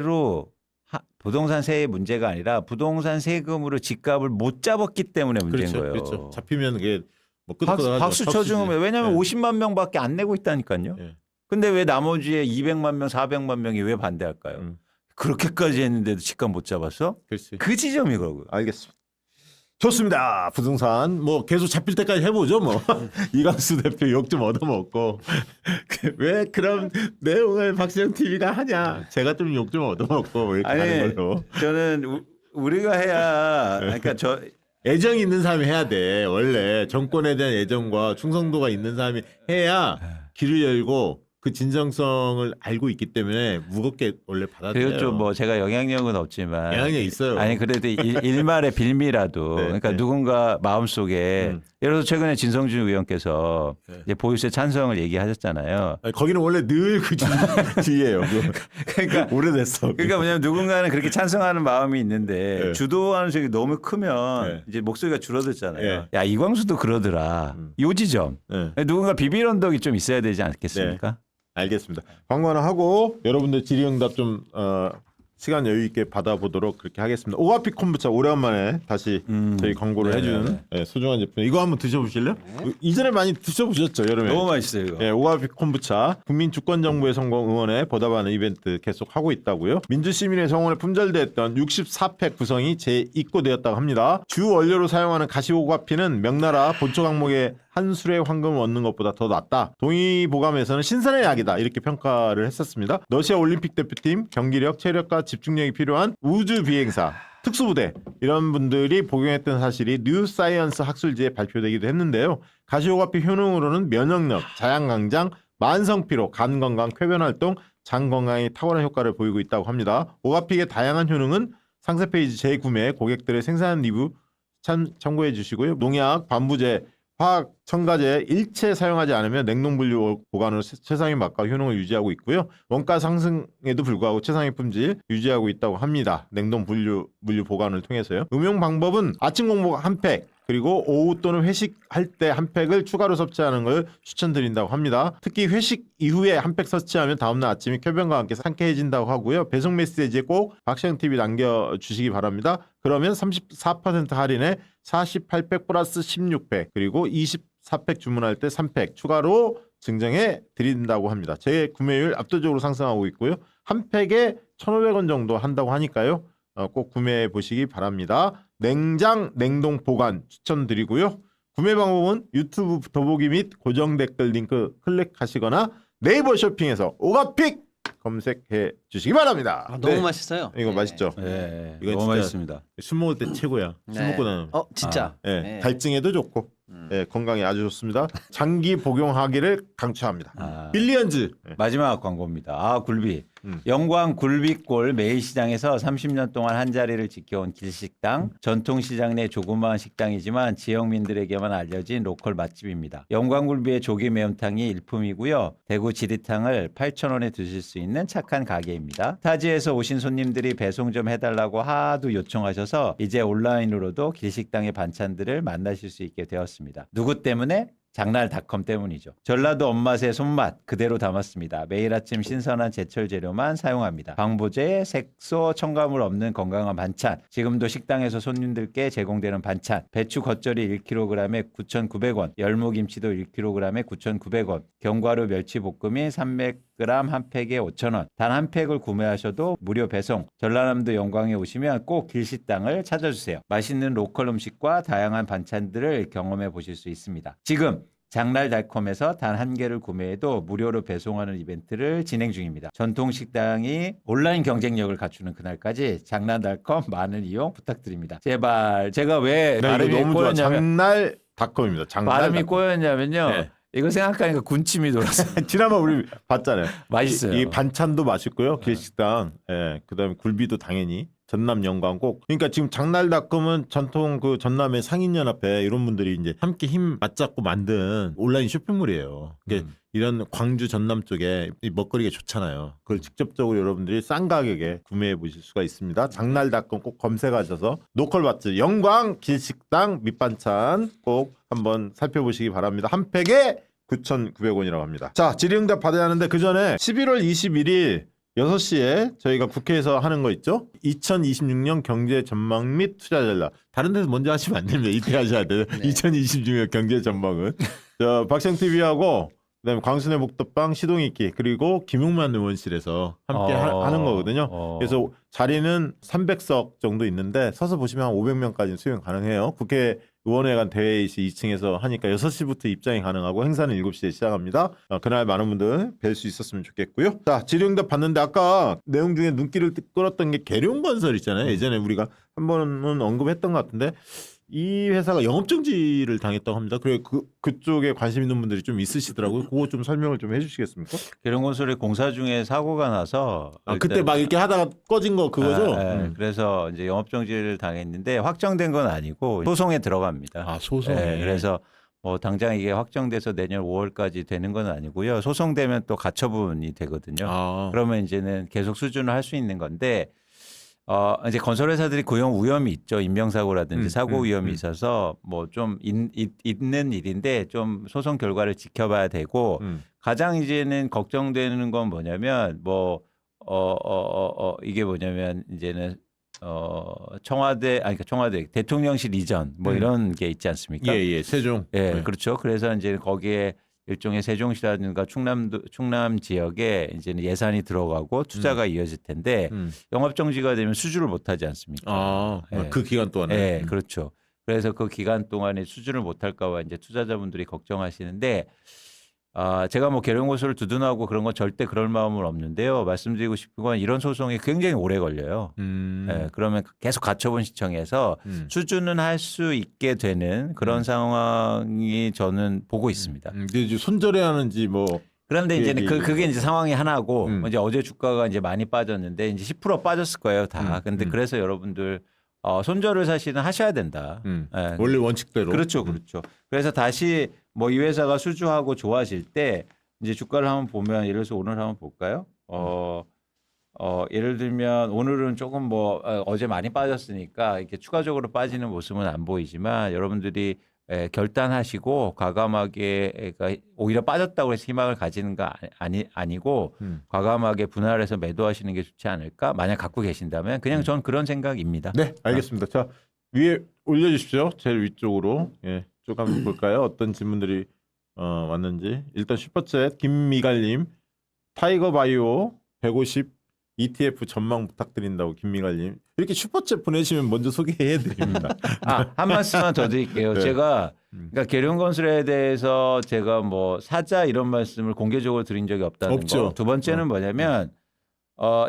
문제가 아니라 부동산 세금으로 집값을 못 잡았기 때문에 문제인 그렇죠. 거예요. 그렇죠. 잡히면 그게 뭐 끄덕끄덕하죠. 박수 쳐주면 왜냐하면 네. 50만 명밖에 안 내고 있다니까요. 네. 근데 왜 나머지의 200만 명, 400만 명이 왜 반대할까요? 그렇게까지 했는데도 집값 못 잡았어? 그렇지. 그 지점이거든요. 알겠습니다. 좋습니다. 부동산 뭐 계속 잡힐 때까지 해보죠 뭐. 이광수 대표 욕 좀 얻어먹고 왜 그런 내용을 박시영 TV가 하냐. 제가 좀 욕 좀 얻어먹고 뭐 이렇게 하는 걸로. 저는 우리가 해야 그러니까 저 애정이 있는 사람이 해야 돼. 원래 정권에 대한 애정과 충성도가 있는 사람이 해야 길을 열고 그 진정성을 알고 있기 때문에 무겁게 원래 받아들여요. 그리고 좀 뭐 제가 영향력은 없지만 영향력 있어요. 아니 그래도 일말의 빌미라도 네, 그러니까 네. 누군가 마음속에 예를 들어서 최근에 진성준 의원께서 네. 이제 보유세 찬성을 얘기하셨잖아요. 아니, 거기는 원래 늘 그 뒤에요. 그러니까 오래됐어. 그러니까 뭐냐면 누군가는 그렇게 찬성하는 마음이 있는데 네. 주도하는 쪽이 너무 크면 네. 이제 목소리가 줄어들잖아요. 네. 야 이광수도 그러더라. 요 지점 네. 누군가 비빌 언덕이 좀 있어야 되지 않겠습니까? 알겠습니다. 광고 하나 하고 여러분들 질의응답 좀 시간 여유 있게 받아보도록 그렇게 하겠습니다. 오가피 콤부차 오래간만에 다시 저희 광고를 네, 해주는 소중한 제품. 이거 한번 드셔보실래요? 이전에 많이 드셔보셨죠 여름에? 너무 맛있어요 이거. 예, 오가피 콤부차 국민 주권 정부의 성공 응원에 보답하는 이벤트 계속 하고 있다고요. 민주시민의 성원에 품절됐던 64팩 구성이 재입고되었다고 합니다. 주 원료로 사용하는 가시 오가피는 명나라 본초 강목의 한 술의 황금을 얻는 것보다 더 낫다. 동의보감에서는 신선의 약이다. 이렇게 평가를 했었습니다. 러시아 올림픽 대표팀 경기력, 체력과 집중력이 필요한 우주 비행사, 특수부대 이런 분들이 복용했던 사실이 뉴사이언스 학술지에 발표되기도 했는데요. 가시오가피 효능으로는 면역력, 자양강장, 만성피로, 간 건강, 쾌변 활동, 장 건강에 탁월한 효과를 보이고 있다고 합니다. 오가피의 다양한 효능은 상세 페이지 재구매, 고객들의 생산 리뷰 참고해 주시고요. 농약, 반부제, 화학 첨가제 일체 사용하지 않으면 냉동 분류 보관으로 최상의 맛과 효능을 유지하고 있고요. 원가 상승에도 불구하고 최상의 품질 유지하고 있다고 합니다. 냉동 분류 보관을 통해서요. 음용 방법은 아침 공복 한 팩, 그리고 오후 또는 회식할 때 한 팩을 추가로 섭취하는 걸 추천드린다고 합니다. 특히 회식 이후에 한 팩 섭취하면 다음날 아침이 쾌변과 함께 상쾌해진다고 하고요. 배송 메시지에 꼭 박시영TV 남겨주시기 바랍니다. 그러면 34% 할인에 48팩 플러스 16팩 그리고 24팩 주문할 때 3팩 추가로 증정해 드린다고 합니다. 제 구매율 압도적으로 상승하고 있고요. 한 팩에 1,500원 정도 한다고 하니까요. 꼭 구매해 보시기 바랍니다. 냉장 냉동 보관 추천드리고요. 구매 방법은 유튜브 더보기 및 고정 댓글 링크 클릭하시거나 네이버 쇼핑에서 오가픽 검색해 주시기 바랍니다. 너무 네. 맛있어요. 이거 맛있죠? 네, 이건 너무 진짜 맛있습니다. 술 먹을 때 최고야. 술 네. 먹고 나면 진짜. 예, 갈증에도 좋고 건강에 아주 좋습니다. 장기 복용하기를 강추합니다. 빌리언즈. 마지막 광고입니다. 굴비. 영광 굴비골 매일시장에서 30년 동안 한 자리를 지켜온 길식당. 전통시장 내 조그마한 식당이지만 지역민들에게만 알려진 로컬 맛집입니다. 영광 굴비의 조기 매운탕이 일품이고요. 대구 지리탕을 8,000원에 드실 수 있는 착한 가게입니다. 타지에서 오신 손님들이 배송 좀 해달라고 하도 요청하셔서 이제 온라인으로도 길식당의 반찬들을 만나실 수 있게 되었습니다. 누구 때문에? 장날닷컴 때문이죠. 전라도 엄맛의 손맛 그대로 담았습니다. 매일 아침 신선한 제철 재료만 사용합니다. 방부제, 색소, 첨가물 없는 건강한 반찬. 지금도 식당에서 손님들께 제공되는 반찬. 배추 겉절이 1kg에 9,900원, 열무김치도 1kg에 9,900원, 견과류 멸치볶음이 300g 한 팩에 5,000원. 단 한 팩을 구매하셔도 무료 배송. 전라남도 영광에 오시면 꼭 길식당을 찾아주세요. 맛있는 로컬 음식과 다양한 반찬들을 경험해 보실 수 있습니다. 지금 장날닷컴에서 단 한 개를 구매해도 무료로 배송하는 이벤트를 진행 중입니다. 전통식당이 온라인 경쟁력을 갖추는 그날까지 장날닷컴 많은 이용 부탁드립니다. 제발. 제가 왜 발음이 너무 좋아. 꼬였냐면 장날닷컴입니다. 발음이 꼬였냐면요. 네. 이거 생각하니까 군침이 돌았어요. 지난번 우리 봤잖아요. 맛있어요. 이 반찬도 맛있고요. 길식당. 예. 그다음에 굴비도 당연히 전남 영광 꼭. 그러니까 지금 장날닷컴은 전통 그 전남의 상인연합회 이런 분들이 이제 함께 힘 맞잡고 만든 온라인 쇼핑몰이에요. 그러니까 이런 광주 전남 쪽에 이 먹거리가 좋잖아요. 그걸 직접적으로 여러분들이 싼 가격에 구매해 보실 수가 있습니다. 장날닷컴 꼭 검색하셔서 노컬 맛집 영광 길식당 밑반찬 꼭 한번 살펴보시기 바랍니다. 한 팩에 9,900원이라고 합니다. 자, 질의응답 받아야 하는데 그 전에 11월 21일 6시에 저희가 국회에서 하는 거 있죠? 2026년 경제 전망 및 투자 전략. 다른 데서 먼저 하시면 안 됩니다. 이때 하셔야 돼요. 네. 2026년 경제 전망은. 박생TV하고 그다음에 광순의 목덕방 시동익기 그리고 김용만 의원실에서 함께 하는 거거든요. 그래서 자리는 300석 정도 있는데 서서 보시면 한 500명까지 수용 가능해요. 국회 의원회관 대회의실 2층에서 하니까 6시부터 입장이 가능하고 행사는 7시에 시작합니다. 그날 많은 분들 뵐 수 있었으면 좋겠고요. 자, 질의응답 봤는데 아까 내용 중에 눈길을 끌었던 게 계룡건설 있잖아요. 예전에 우리가 한 번은 언급했던 것 같은데 이 회사가 영업정지를 당했다고 합니다. 그리고 그쪽에 관심 있는 분들이 좀 있으시더라고요. 그거 좀 설명을 좀 해주시겠습니까? 계룡건설의 공사 중에 사고가 나서 그때 막 이렇게 하다가 꺼진 거 그거죠? 그래서 이제 영업정지를 당했는데 확정된 건 아니고 소송에 들어갑니다. 소송에. 그래서 뭐 당장 이게 확정돼서 내년 5월까지 되는 건 아니고요. 소송되면 또 가처분이 되거든요. 그러면 이제는 계속 수준을 할 수 있는 건데 이제 건설회사들이 고용 위험이 있죠. 인명사고라든지 사고 위험이 있어서 뭐 좀 있는 일인데 좀 소송 결과를 지켜봐야 되고 가장 이제는 걱정되는 건 뭐냐면 이게 뭐냐면 이제는 청와대 대통령실 이전 뭐 이런 게 있지 않습니까? 예, 세종. 예, 그렇죠. 그래서 이제 거기에 일종의 세종시라든가 충남 지역에 이제는 예산이 들어가고 투자가 이어질 텐데 영업 정지가 되면 수주를 못 하지 않습니까? 그 기간 동안에. 네, 그렇죠. 그래서 그 기간 동안에 수주를 못 할까 봐 이제 투자자분들이 걱정하시는데 제가 뭐 계룡건설을 두둔하고 그런 건 절대 그럴 마음은 없는데요. 말씀드리고 싶은 건 이런 소송이 굉장히 오래 걸려요. 그러면 계속 가처분 신청해서 수주는 할 수 있게 되는 그런 상황이 저는 보고 있습니다. 이제 손절해야 하는지 뭐. 그런데 이제 그게 이제 상황이 하나고 이제 어제 주가가 이제 많이 빠졌는데 이제 10% 빠졌을 거예요 다. 근데 그래서 여러분들 손절을 사실은 하셔야 된다. 원래 원칙대로. 그렇죠, 그렇죠. 그래서 다시 뭐 이 회사가 수주하고 좋아질 때 이제 주가를 한번 보면 예를 들어서 오늘 한번 볼까요? 예를 들면 오늘은 조금 뭐 어제 많이 빠졌으니까 이렇게 추가적으로 빠지는 모습은 안 보이지만 여러분들이 결단하시고 과감하게 그러니까 오히려 빠졌다고 해서 희망을 가지는 거 아니고 과감하게 분할해서 매도하시는 게 좋지 않을까? 만약 갖고 계신다면 그냥 전 그런 생각입니다. 네, 알겠습니다. 자, 위에 올려주십시오. 제일 위쪽으로. 예, 쭉 한번 볼까요? 어떤 질문들이 왔는지. 일단 슈퍼챗 김미갈님 타이거바이오 150 ETF 전망 부탁드린다고 김미갈님 이렇게 슈퍼챗 보내시면 먼저 소개해 드립니다. 한 말씀만 더 드릴게요. 네. 제가 그러니까 계룡건설에 대해서 제가 뭐 사자 이런 말씀을 공개적으로 드린 적이 없다는 없죠. 거. 두 번째는 뭐냐면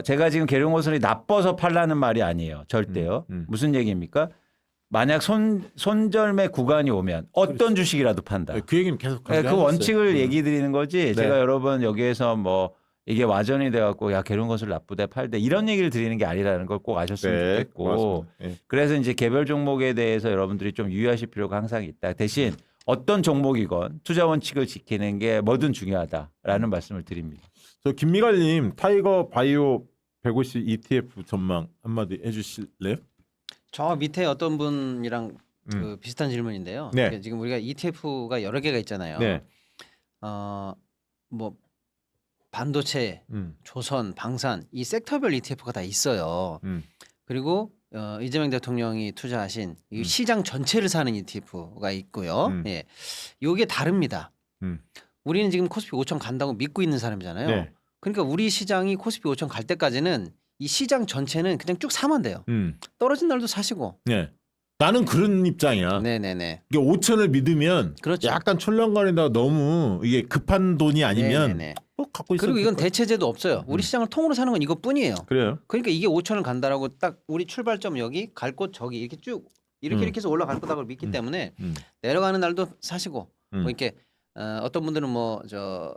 제가 지금 계룡건설이 나빠서 팔라는 말이 아니에요. 절대요. 무슨 얘기입니까? 만약 손절매 구간이 오면 어떤 주식이라도 판다. 그 얘기는 계속 그 원칙을 얘기 드리는 거지. 제가 여러분 여기에서 뭐 이게 와전이 돼갖고 야 계룡건설 나쁘대 팔대 이런 얘기를 드리는 게 아니라는 걸 꼭 아셨으면 좋겠고 그래서 이제 개별 종목에 대해서 여러분들이 좀 유의하실 필요가 항상 있다. 대신 어떤 종목이건 투자 원칙을 지키는 게 뭐든 중요하다라는 말씀을 드립니다. 저 김미갈님 타이거 바이오 150 ETF 전망 한마디 해주실래요? 저 밑에 어떤 분이랑 그 비슷한 질문인데요. 네. 그러니까 지금 우리가 ETF가 여러 개가 있잖아요. 네. 뭐 반도체, 조선, 방산 이 섹터별 ETF가 다 있어요. 그리고 이재명 대통령이 투자하신 이 시장 전체를 사는 ETF가 있고요. 예, 요게 다릅니다. 우리는 지금 코스피 5천 간다고 믿고 있는 사람이잖아요. 네. 그러니까 우리 시장이 코스피 5천 갈 때까지는 이 시장 전체는 그냥 쭉 사면 돼요. 떨어진 날도 사시고. 네. 나는 그런 입장이야. 네네네. 이게 5천을 믿으면 그렇죠. 약간 출렁거린다고 너무 이게 급한 돈이 아니면 네네네. 뭐 갖고 있어. 그리고 이건 대체제도 없어요. 우리 시장을 통으로 사는 건 이것뿐이에요. 그래요. 그러니까 이게 5천을 간다라고 딱 우리 출발점 여기 갈 곳 저기 이렇게 쭉 이렇게 해서 올라갈 거다고 믿기 때문에 내려가는 날도 사시고 뭐 이렇게 어떤 분들은 뭐 저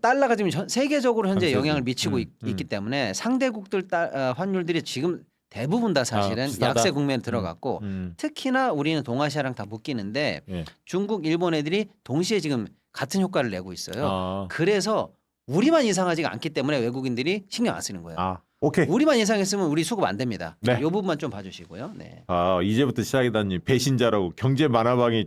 달러가 지금 세계적으로 현재 강세지. 영향을 미치고 있기 때문에 상대국들 환율들이 지금 대부분 다 사실은 비싸다? 약세 국면에 들어갔고 특히나 우리는 동아시아랑 다 묶이는데 예. 중국, 일본 애들이 동시에 지금 같은 효과를 내고 있어요. 아. 그래서 우리만 이상하지가 않기 때문에 외국인들이 신경 안 쓰는 거예요. 아, 오케이. 우리만 이상했으면 우리 수급 안 됩니다. 네. 이 부분만 좀 봐주시고요. 네. 아, 이제부터 시작이다니 배신자라고 경제 만화방이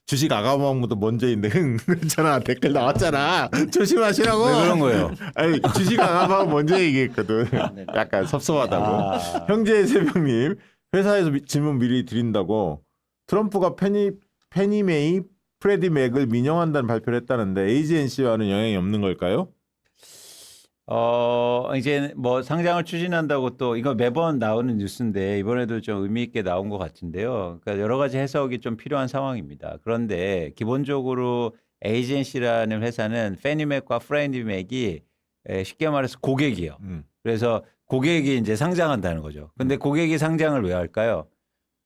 주식 아가방보다 먼저 있는데 그렇잖아. 댓글 나왔잖아. 조심하시라고. 왜 그런 거예요? 아니, 주식 아가방 먼저 얘기했거든. 네. 약간 섭섭하다고. 아. 형제 새벽님, 회사에서 질문 미리 드린다고 트럼프가 페니메이 프레디 맥을 민영한다는 발표를 했다는데 AGNC와는 영향이 없는 걸까요? 이제 뭐 상장을 추진한다고 또 이거 매번 나오는 뉴스인데 이번에도 좀 의미 있게 나온 것 같은데요. 그러니까 여러 가지 해석이 좀 필요한 상황입니다. 그런데 기본적으로 AGNC라는 회사는 페니맥과 프레디맥이 쉽게 말해서 고객이에요. 그래서 고객이 이제 상장한다는 거죠. 근데 고객이 상장을 왜 할까요?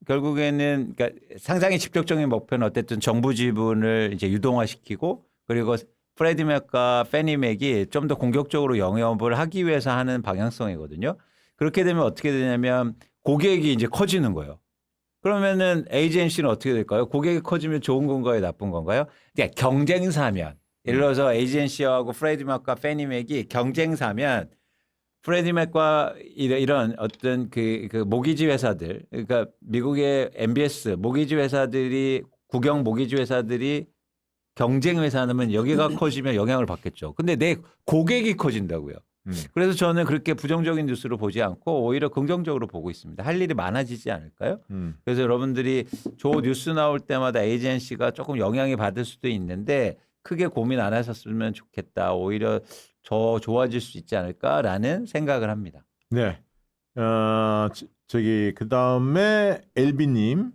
결국에는 그러니까 상장의 직접적인 목표는 어쨌든 정부 지분을 이제 유동화시키고 그리고 프레디맥과 페니맥이 좀 더 공격적으로 영업을 하기 위해서 하는 방향성이거든요. 그렇게 되면 어떻게 되냐면 고객이 이제 커지는 거예요. 그러면은 AGNC는 어떻게 될까요? 고객이 커지면 좋은 건가요, 나쁜 건가요? 그러니까 경쟁사면 예를 들어서 AGNC하고 프레디맥과 페니맥이 경쟁사면 프레디맥과 이런 어떤 그 모기지 회사들, 그러니까 미국의 MBS 모기지 회사들이 국영 모기지 회사들이 경쟁 회사는 여기가 커지면 영향을 받겠죠. 근데 내 고객이 커진다고요. 그래서 저는 그렇게 부정적인 뉴스로 보지 않고 오히려 긍정적으로 보고 있습니다. 할 일이 많아지지 않을까요? 그래서 여러분들이 뉴스 나올 때마다 AGNC가 조금 영향이 받을 수도 있는데 크게 고민 안 하셨으면 좋겠다. 오히려 더 좋아질 수 있지 않을까라는 생각을 합니다. 네. 저기 그다음에 엘비님,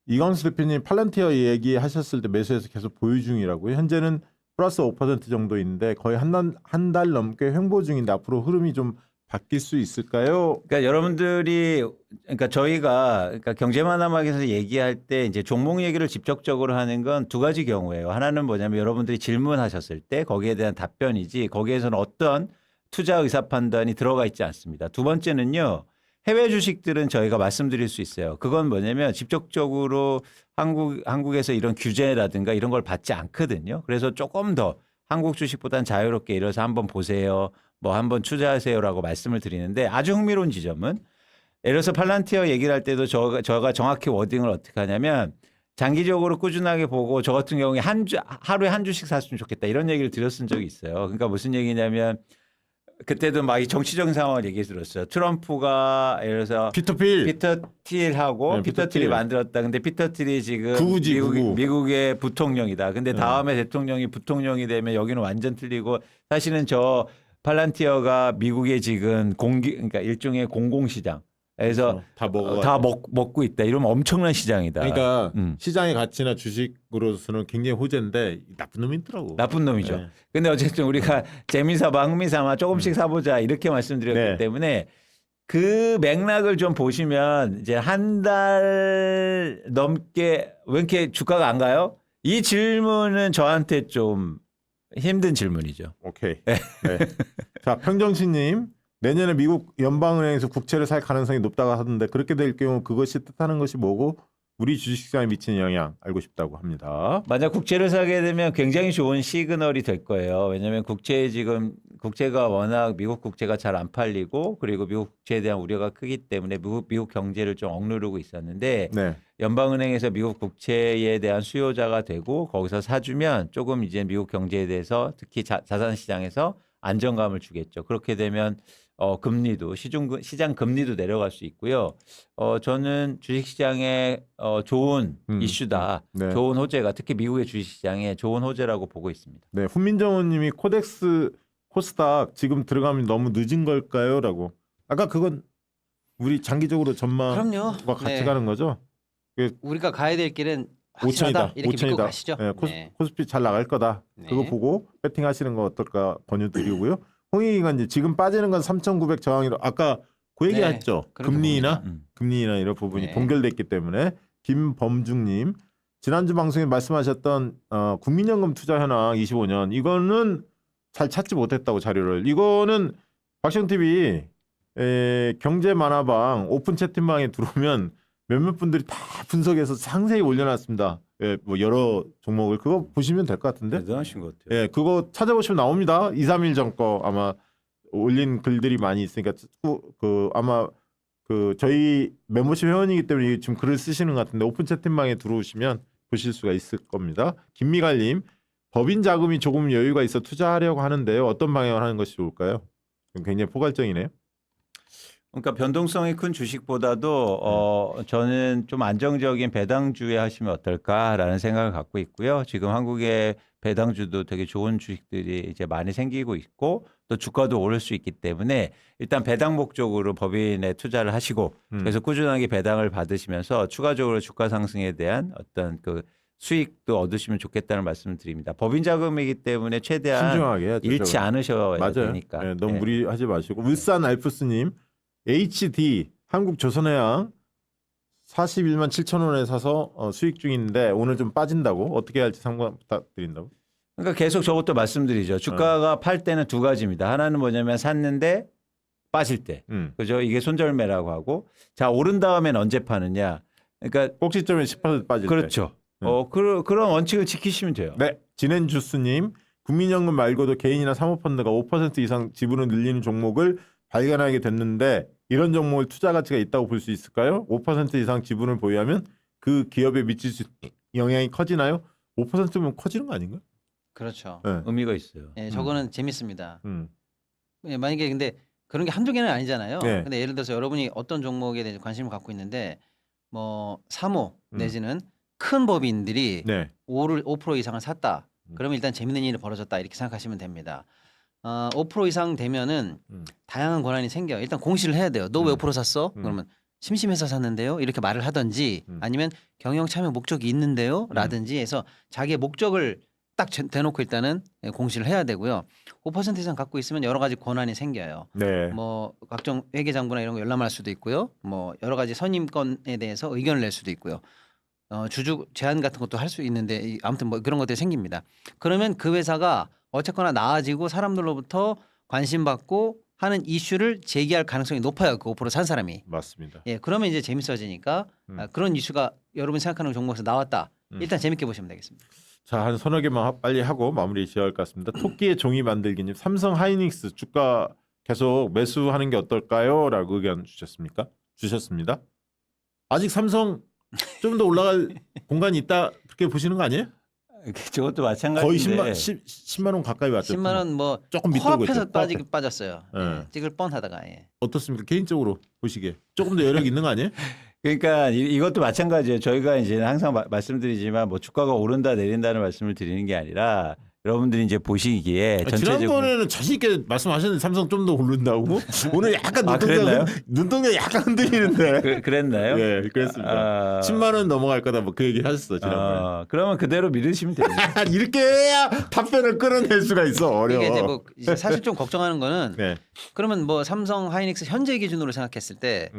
이광수 대표님 팔란티어 얘기하셨을 때 매수해서 계속 보유 중이라고요. 현재는 플러스 5% 정도인데 거의 한 달 넘게 횡보 중인데 앞으로 흐름이 좀 바뀔 수 있을까요? 그러니까 여러분들이 그러니까 저희가 그러니까 경제만화막에서 얘기할 때 이제 종목 얘기를 직접적으로 하는 건 두 가지 경우예요. 하나는 뭐냐면 여러분들이 질문하셨을 때 거기에 대한 답변이지 거기에서는 어떤 투자 의사 판단이 들어가 있지 않습니다. 두 번째는요. 해외 주식들은 저희가 말씀드릴 수 있어요. 그건 뭐냐면 직접적으로 한국에서 이런 규제라든가 이런 걸 받지 않거든요. 그래서 조금 더 한국 주식보다는 자유롭게 이래서 한번 보세요. 뭐 한번 투자하세요라고 말씀을 드리는데 아주 흥미로운 지점은 예를 들어서 팔란티어 얘기를 할 때도 저가 정확히 워딩을 어떻게 하냐면 장기적으로 꾸준하게 보고 저 같은 경우에 하루에 한 주씩 샀으면 좋겠다 이런 얘기를 드렸은 적이 있어요. 그러니까 무슨 얘기냐면 그때도 막 이 정치적인 상황을 얘기 들었어요. 트럼프가 예를 들어서 피터 틸하고 네, 피터 틸이 만들었다. 근데 피터 틸이 지금 미국의 부통령이다. 근데 다음에 대통령이 부통령이 되면 여기는 완전 틀리고 사실은 저 팔란티어가 미국의 지금 그러니까 일종의 공공시장. 그래서 다 먹고 있다. 이러면 엄청난 시장이다. 그러니까 시장의 가치나 주식으로서는 굉장히 호재인데 나쁜 놈이 있더라고. 나쁜 놈이죠. 네. 근데 어쨌든 우리가 재미삼아 흥미삼아 조금씩 사보자 이렇게 말씀드렸기 때문에 그 맥락을 좀 보시면 이제 한 달 넘게 왜 이렇게 주가가 안 가요? 이 질문은 저한테 좀 힘든 질문이죠. 오케이. 네. 자, 평정신님. 내년에 미국 연방은행에서 국채를 살 가능성이 높다고 하던데 그렇게 될 경우 그것이 뜻하는 것이 뭐고 우리 주식시장에 미치는 영향 알고 싶다고 합니다. 만약 국채를 사게 되면 굉장히 좋은 시그널이 될 거예요. 왜냐하면 국채가 워낙 미국 국채가 잘 안 팔리고 그리고 미국 국채에 대한 우려가 크기 때문에 미국 경제를 좀 억누르고 있었는데 연방은행에서 미국 국채에 대한 수요자가 되고 거기서 사주면 조금 이제 미국 경제에 대해서 특히 자산시장에서 안정감을 주겠죠. 그렇게 되면 금리도 시장 금리도 내려갈 수 있고요. 저는 주식시장에 좋은 이슈다. 좋은 호재가 특히 미국의 주식시장에 좋은 호재라고 보고 있습니다. 네, 훈민정 의원님이 코스닥 지금 들어가면 너무 늦은 걸까요?라고. 아까 그건 우리 장기적으로 전망과 같이 가는 거죠. 우리가 가야 될 길은 확실하다. 이렇게 믿고 가시죠. 네, 코스피 잘 나갈 거다. 그거 보고 배팅하시는 거 어떨까 권유드리고요. 홍익이가 이제 지금 빠지는 건 3,900 저항이라 아까 그 얘기 했죠. 금리나 이런 부분이 동결됐기 때문에. 김범중님 지난주 방송에 말씀하셨던 국민연금 투자 현황 25년 이거는 잘 찾지 못했다고 자료를. 이거는 박시영 TV 경제 만화방 오픈 채팅방에 들어오면 몇몇 분들이 다 분석해서 상세히 올려놨습니다. 예, 뭐 여러 종목을 그거 보시면 될 것 같은데. 대단하신 것 같아요. 예, 그거 찾아보시면 나옵니다. 2, 3일 전 거 아마 올린 글들이 많이 있으니까 그 아마 그 저희 멤버십 회원이기 때문에 지금 글을 쓰시는 것 같은데 오픈 채팅방에 들어오시면 보실 수가 있을 겁니다. 김미갈님, 법인 자금이 조금 여유가 있어 투자하려고 하는데요. 어떤 방향을 하는 것이 좋을까요? 굉장히 포괄적이네요. 그러니까 변동성이 큰 주식보다도 저는 좀 안정적인 배당주에 하시면 어떨까라는 생각을 갖고 있고요. 지금 한국의 배당주도 되게 좋은 주식들이 이제 많이 생기고 있고 또 주가도 오를 수 있기 때문에 일단 배당 목적으로 법인에 투자를 하시고 그래서 꾸준하게 배당을 받으시면서 추가적으로 주가 상승에 대한 어떤 그 수익도 얻으시면 좋겠다는 말씀을 드립니다. 법인 자금이기 때문에 최대한 신중하게 해야죠, 잃지 저거. 않으셔야 맞아요. 되니까. 네, 너무 네. 무리하지 마시고. 울산 알프스님, HD 한국조선해양 41만 7천 원에 사서 수익 중인데 오늘 좀 빠진다고 어떻게 할지 상관 부탁드린다고. 그러니까 계속 저것도 말씀드리죠. 주가가 팔 때는 두 가지입니다. 하나는 뭐냐면 샀는데 빠질 때. 그죠? 이게 손절매라고 하고. 자, 오른 다음엔 언제 파느냐. 그러니까 꼭지점에 10% 빠질 때. 그렇죠. 그런 원칙을 지키시면 돼요. 네, 진행주스님, 국민연금 말고도 개인이나 사모펀드가 5% 이상 지분을 늘리는 종목을 발견하게 됐는데 이런 종목을 투자 가치가 있다고 볼 수 있을까요? 5% 이상 지분을 보유하면 그 기업에 미칠 수 있는 영향이 커지나요? 5%면 커지는 거 아닌가? 그렇죠. 네. 의미가 있어요. 예, 저거는 재밌습니다. 음. 예, 만약에 근데 그런 게 한두 개는 아니잖아요. 네. 근데 예를 들어서 여러분이 어떤 종목에 대해서 관심을 갖고 있는데 뭐 사모 내지는 큰 법인들이 네. 5% 이상을 샀다. 그러면 일단 재밌는 일이 벌어졌다 이렇게 생각하시면 됩니다. 5% 이상 되면은 다양한 권한이 생겨요. 일단 공시를 해야 돼요. 너 왜 5% 샀어? 그러면 심심해서 샀는데요. 이렇게 말을 하든지 아니면 경영 참여 목적이 있는데요. 라든지 해서 자기의 목적을 딱 대놓고 일단은 공시를 해야 되고요. 5% 이상 갖고 있으면 여러 가지 권한이 생겨요. 네. 뭐 각종 회계장부나 이런 거 열람할 수도 있고요. 뭐 여러 가지 선임권에 대해서 의견을 낼 수도 있고요. 주주 제한 같은 것도 할 수 있는데 아무튼 뭐 그런 것들이 생깁니다. 그러면 그 회사가 어쨌거나 나아지고 사람들로부터 관심받고 하는 이슈를 제기할 가능성이 높아요. 그 5% 산 사람이. 맞습니다. 예, 그러면 이제 재밌어지니까 그런 이슈가 여러분 생각하는 종목에서 나왔다. 일단 재밌게 보시면 되겠습니다. 자, 한 서너 개만 빨리 하고 마무리 지어야 할 것 같습니다. 토끼의 종이 만들기님, 삼성 하이닉스 주가 계속 매수하는 게 어떨까요? 라고 의견 주셨습니다. 아직 삼성 좀 더 올라갈 공간이 있다 그렇게 보시는 거 아니에요? 저것도 거의 마찬가지인데 10만 원 가까이 왔죠. 10만 원 뭐 조금 밑돌고 코앞에서 있죠. 빠졌어요. 네. 예, 찍을 뻔하다가. 예. 어떻습니까? 개인적으로 보시기에 조금 더 여력 있는 거 아니에요? 그러니까 이것도 마찬가지예요. 저희가 이제 항상 말씀드리지만 뭐 주가가 오른다 내린다는 말씀을 드리는 게 아니라 여러분들이 이제 보시기에 전체적으로 지난번에는 자신 있게 말씀하셨는데 삼성 좀 더 오른다고 오늘 약간 그랬나요? 눈동자 약간 흔들리는데. 그랬나요? 네, 그랬습니다. 10만 원 넘어갈 거다 뭐 그 얘기 하셨어 지난번에. 그러면 그대로 믿으시면 됩니다. 이렇게 해야 답변을 끌어낼 수가 있어. 어려워. 이게 이제 뭐 이제 사실 좀 걱정하는 거는 네. 그러면 뭐 삼성 하이닉스 현재 기준으로 생각했을 때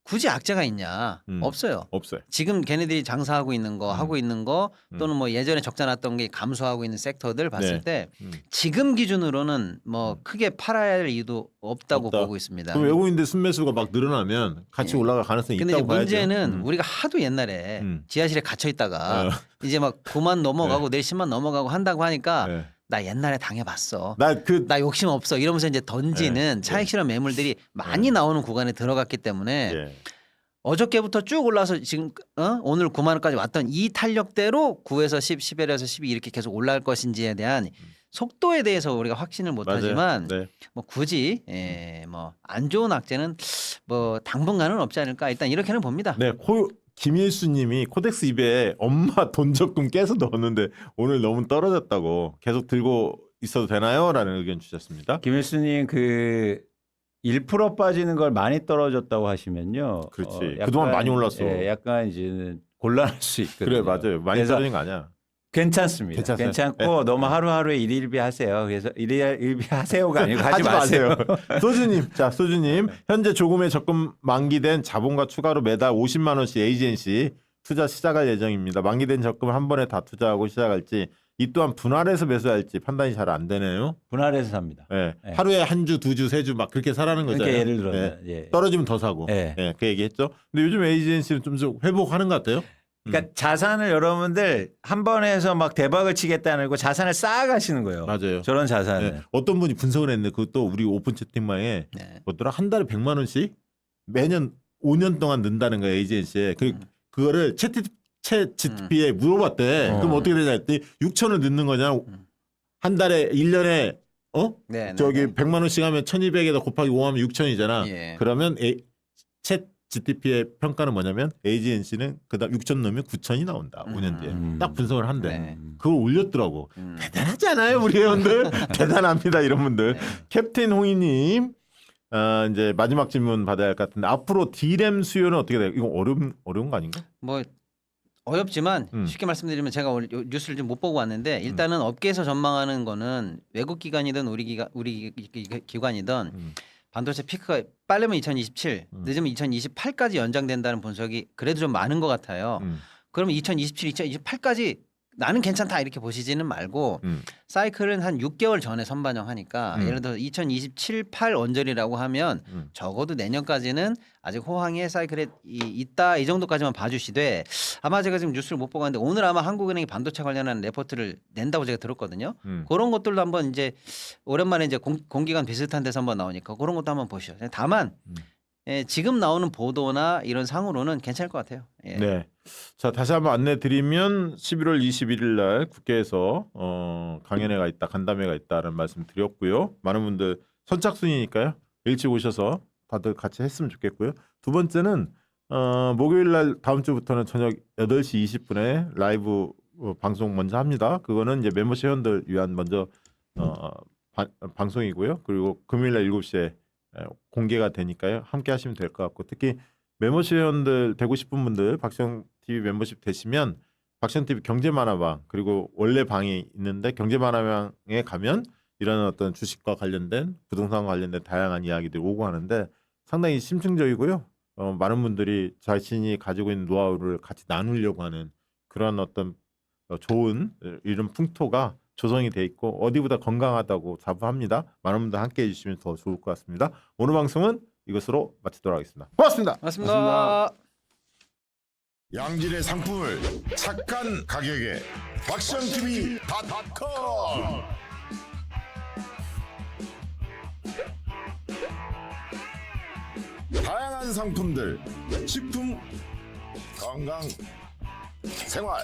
굳이 악재가 있냐? 없어요. 없어요. 지금 걔네들이 장사하고 있는 거 하고 있는 거 또는 뭐 예전에 적자 났던 게 감소하고 있는 섹터들 봤을 네. 때 지금 기준으로는 뭐 크게 팔아야 할 이유도 없다고 없다. 보고 있습니다. 그럼 외국인들 순매수가 막 늘어나면 같이 올라갈 가능성이 근데 있다고 이제 봐야죠. 문제는 우리가 하도 옛날에 지하실에 갇혀 있다가 어. 이제 막 9만 넘어가고 내일 10만 넘어가고 한다고 하니까 네. 나 옛날에 당해봤어. 나그 나 욕심 없어. 이러면서 이제 던지는 차익 실현 매물들이 많이 나오는 구간에 들어갔기 때문에 예. 어저께부터 쭉 올라서 지금 오늘 9만 원까지 왔던 이 탄력대로 9에서 10, 11에서 12 이렇게 계속 올라갈 것인지에 대한 속도에 대해서 우리가 확신을 못하지만 네. 뭐 굳이 뭐 안 좋은 악재는 뭐 당분간은 없지 않을까 일단 이렇게는 봅니다. 네, 김일수님이 코덱스 입에 엄마 돈 적금 깨서 넣었는데 오늘 너무 떨어졌다고 계속 들고 있어도 되나요?라는 의견 주셨습니다. 김일수님 그 1% 빠지는 걸 많이 떨어졌다고 하시면요. 그렇지. 그동안 많이 올랐어. 예, 약간 이제 곤란할 수 있거든요. 그래 맞아요. 많이 그래서 떨어진 거 아니야. 괜찮습니다. 괜찮아요. 괜찮고 너무 하루하루에 일일비 하세요. 그래서 일일비 하세요가 아니고 하지 마세요. 소주님, 자 소주님 현재 조금의 적금 만기된 자본과 추가로 매달 50만 원씩 에이전시 투자 시작할 예정입니다. 만기된 적금을 한 번에 다 투자하고 시작할지 이 또한 분할해서 매수할지 판단이 잘 안 되네요. 분할해서 삽니다. 예. 네. 하루에 한 주, 두 주, 세 주 막 그렇게 사라는 그러니까 거잖아요. 예를 들어서 예. 예. 떨어지면 더 사고. 예. 예. 그 얘기했죠. 근데 요즘 에이전시는 좀 회복하는 것 같아요. 그러니까 자산을 여러분들 한 번에 해서 막 대박을 치겠다는 거 자산을 쌓아가시는 거예요. 맞아요. 저런 자산을. 예. 어떤 분이 분석을 했는데 그것도 우리 오픈 채팅방에 네. 어더라 한 달에 100만 원씩 매년 5년 동안 는다는 거예요 에이전시에. 그거를 채 GTP에 물어봤대. 그럼 어떻게 되냐 했더니 6천을 넣는 거냐. 한 달에 1년에 네, 저기 네. 100만 원씩 하면 1,200에다 곱하기 5하면 6천이잖아. 예. 그러면 채 GTP의 평가는 뭐냐면 AGNC는 그다음 6천 넣으면 9천이 나온다. 5년 뒤에. 딱 분석을 한대. 네. 그걸 올렸더라고. 대단하지 않아요, 우리 회원들? 대단합니다, 이런 분들. 네. 캡틴 홍희님, 이제 마지막 질문 받아야 할 것 같은데 앞으로 D램 수요는 어떻게 돼요? 이거 어려운 거 아닌가? 뭐 어렵지만 쉽게 말씀드리면 제가 오늘 뉴스를 좀 못 보고 왔는데 일단은 업계에서 전망하는 거는 외국 기관이든 우리 기관이든 반도체 피크가 빠르면 2027, 늦으면 2028까지 연장된다는 분석이 그래도 좀 많은 것 같아요. 그러면 2027, 2028까지 나는 괜찮다 이렇게 보시지는 말고 사이클은 한 6개월 전에 선반영하니까 예를 들어 2027, 8 언저리라고 하면 적어도 내년까지는 아직 호황의 사이클에 있다 이 정도까지만 봐주시되 아마 제가 지금 뉴스를 못 보고 왔는데 오늘 아마 한국은행이 반도체 관련한 레포트를 낸다고 제가 들었거든요. 그런 것들도 한번 이제 오랜만에 이제 공기관 비슷한 데서 한번 나오니까 그런 것도 한번 보시죠. 다만 예, 지금 나오는 보도나 이런 상으로는 괜찮을 것 같아요. 예. 네. 자, 다시 한번 안내 드리면 11월 21일 날 국회에서 강연회가 있다, 간담회가 있다는 말씀 드렸고요. 많은 분들 선착순이니까요. 일찍 오셔서 다들 같이 했으면 좋겠고요. 두 번째는 목요일 날 다음 주부터는 저녁 8시 20분에 라이브 방송 먼저 합니다. 그거는 이제 멤버십 회원들 위한 먼저 방송이고요. 그리고 금요일 날 7시에 공개가 되니까요. 함께 하시면 될 것 같고 특히 멤버십 회원들 되고 싶은 분들 박시영 TV 멤버십 되시면 박시영 TV 경제만화방 그리고 원래 방이 있는데 경제만화방에 가면 이런 어떤 주식과 관련된 부동산과 관련된 다양한 이야기들이 오고 하는데 상당히 심층적이고요. 많은 분들이 자신이 가지고 있는 노하우를 같이 나누려고 하는 그런 어떤 좋은 이런 풍토가 조성이 돼 있고 어디보다 건강하다고 자부합니다. 많은 분들 함께해 주시면 더 좋을 것 같습니다. 오늘 방송은 이것으로 마치도록 하겠습니다. 고맙습니다. 맞습니다. 양질의 상품을 착한 가격에 박시영TV.com 다양한 상품들 식품, 건강, 생활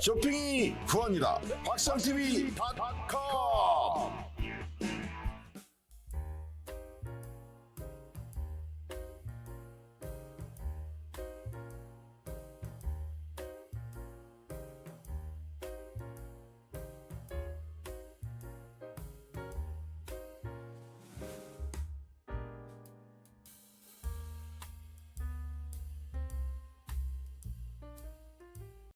쇼핑이 구원이다. 박시영TV.com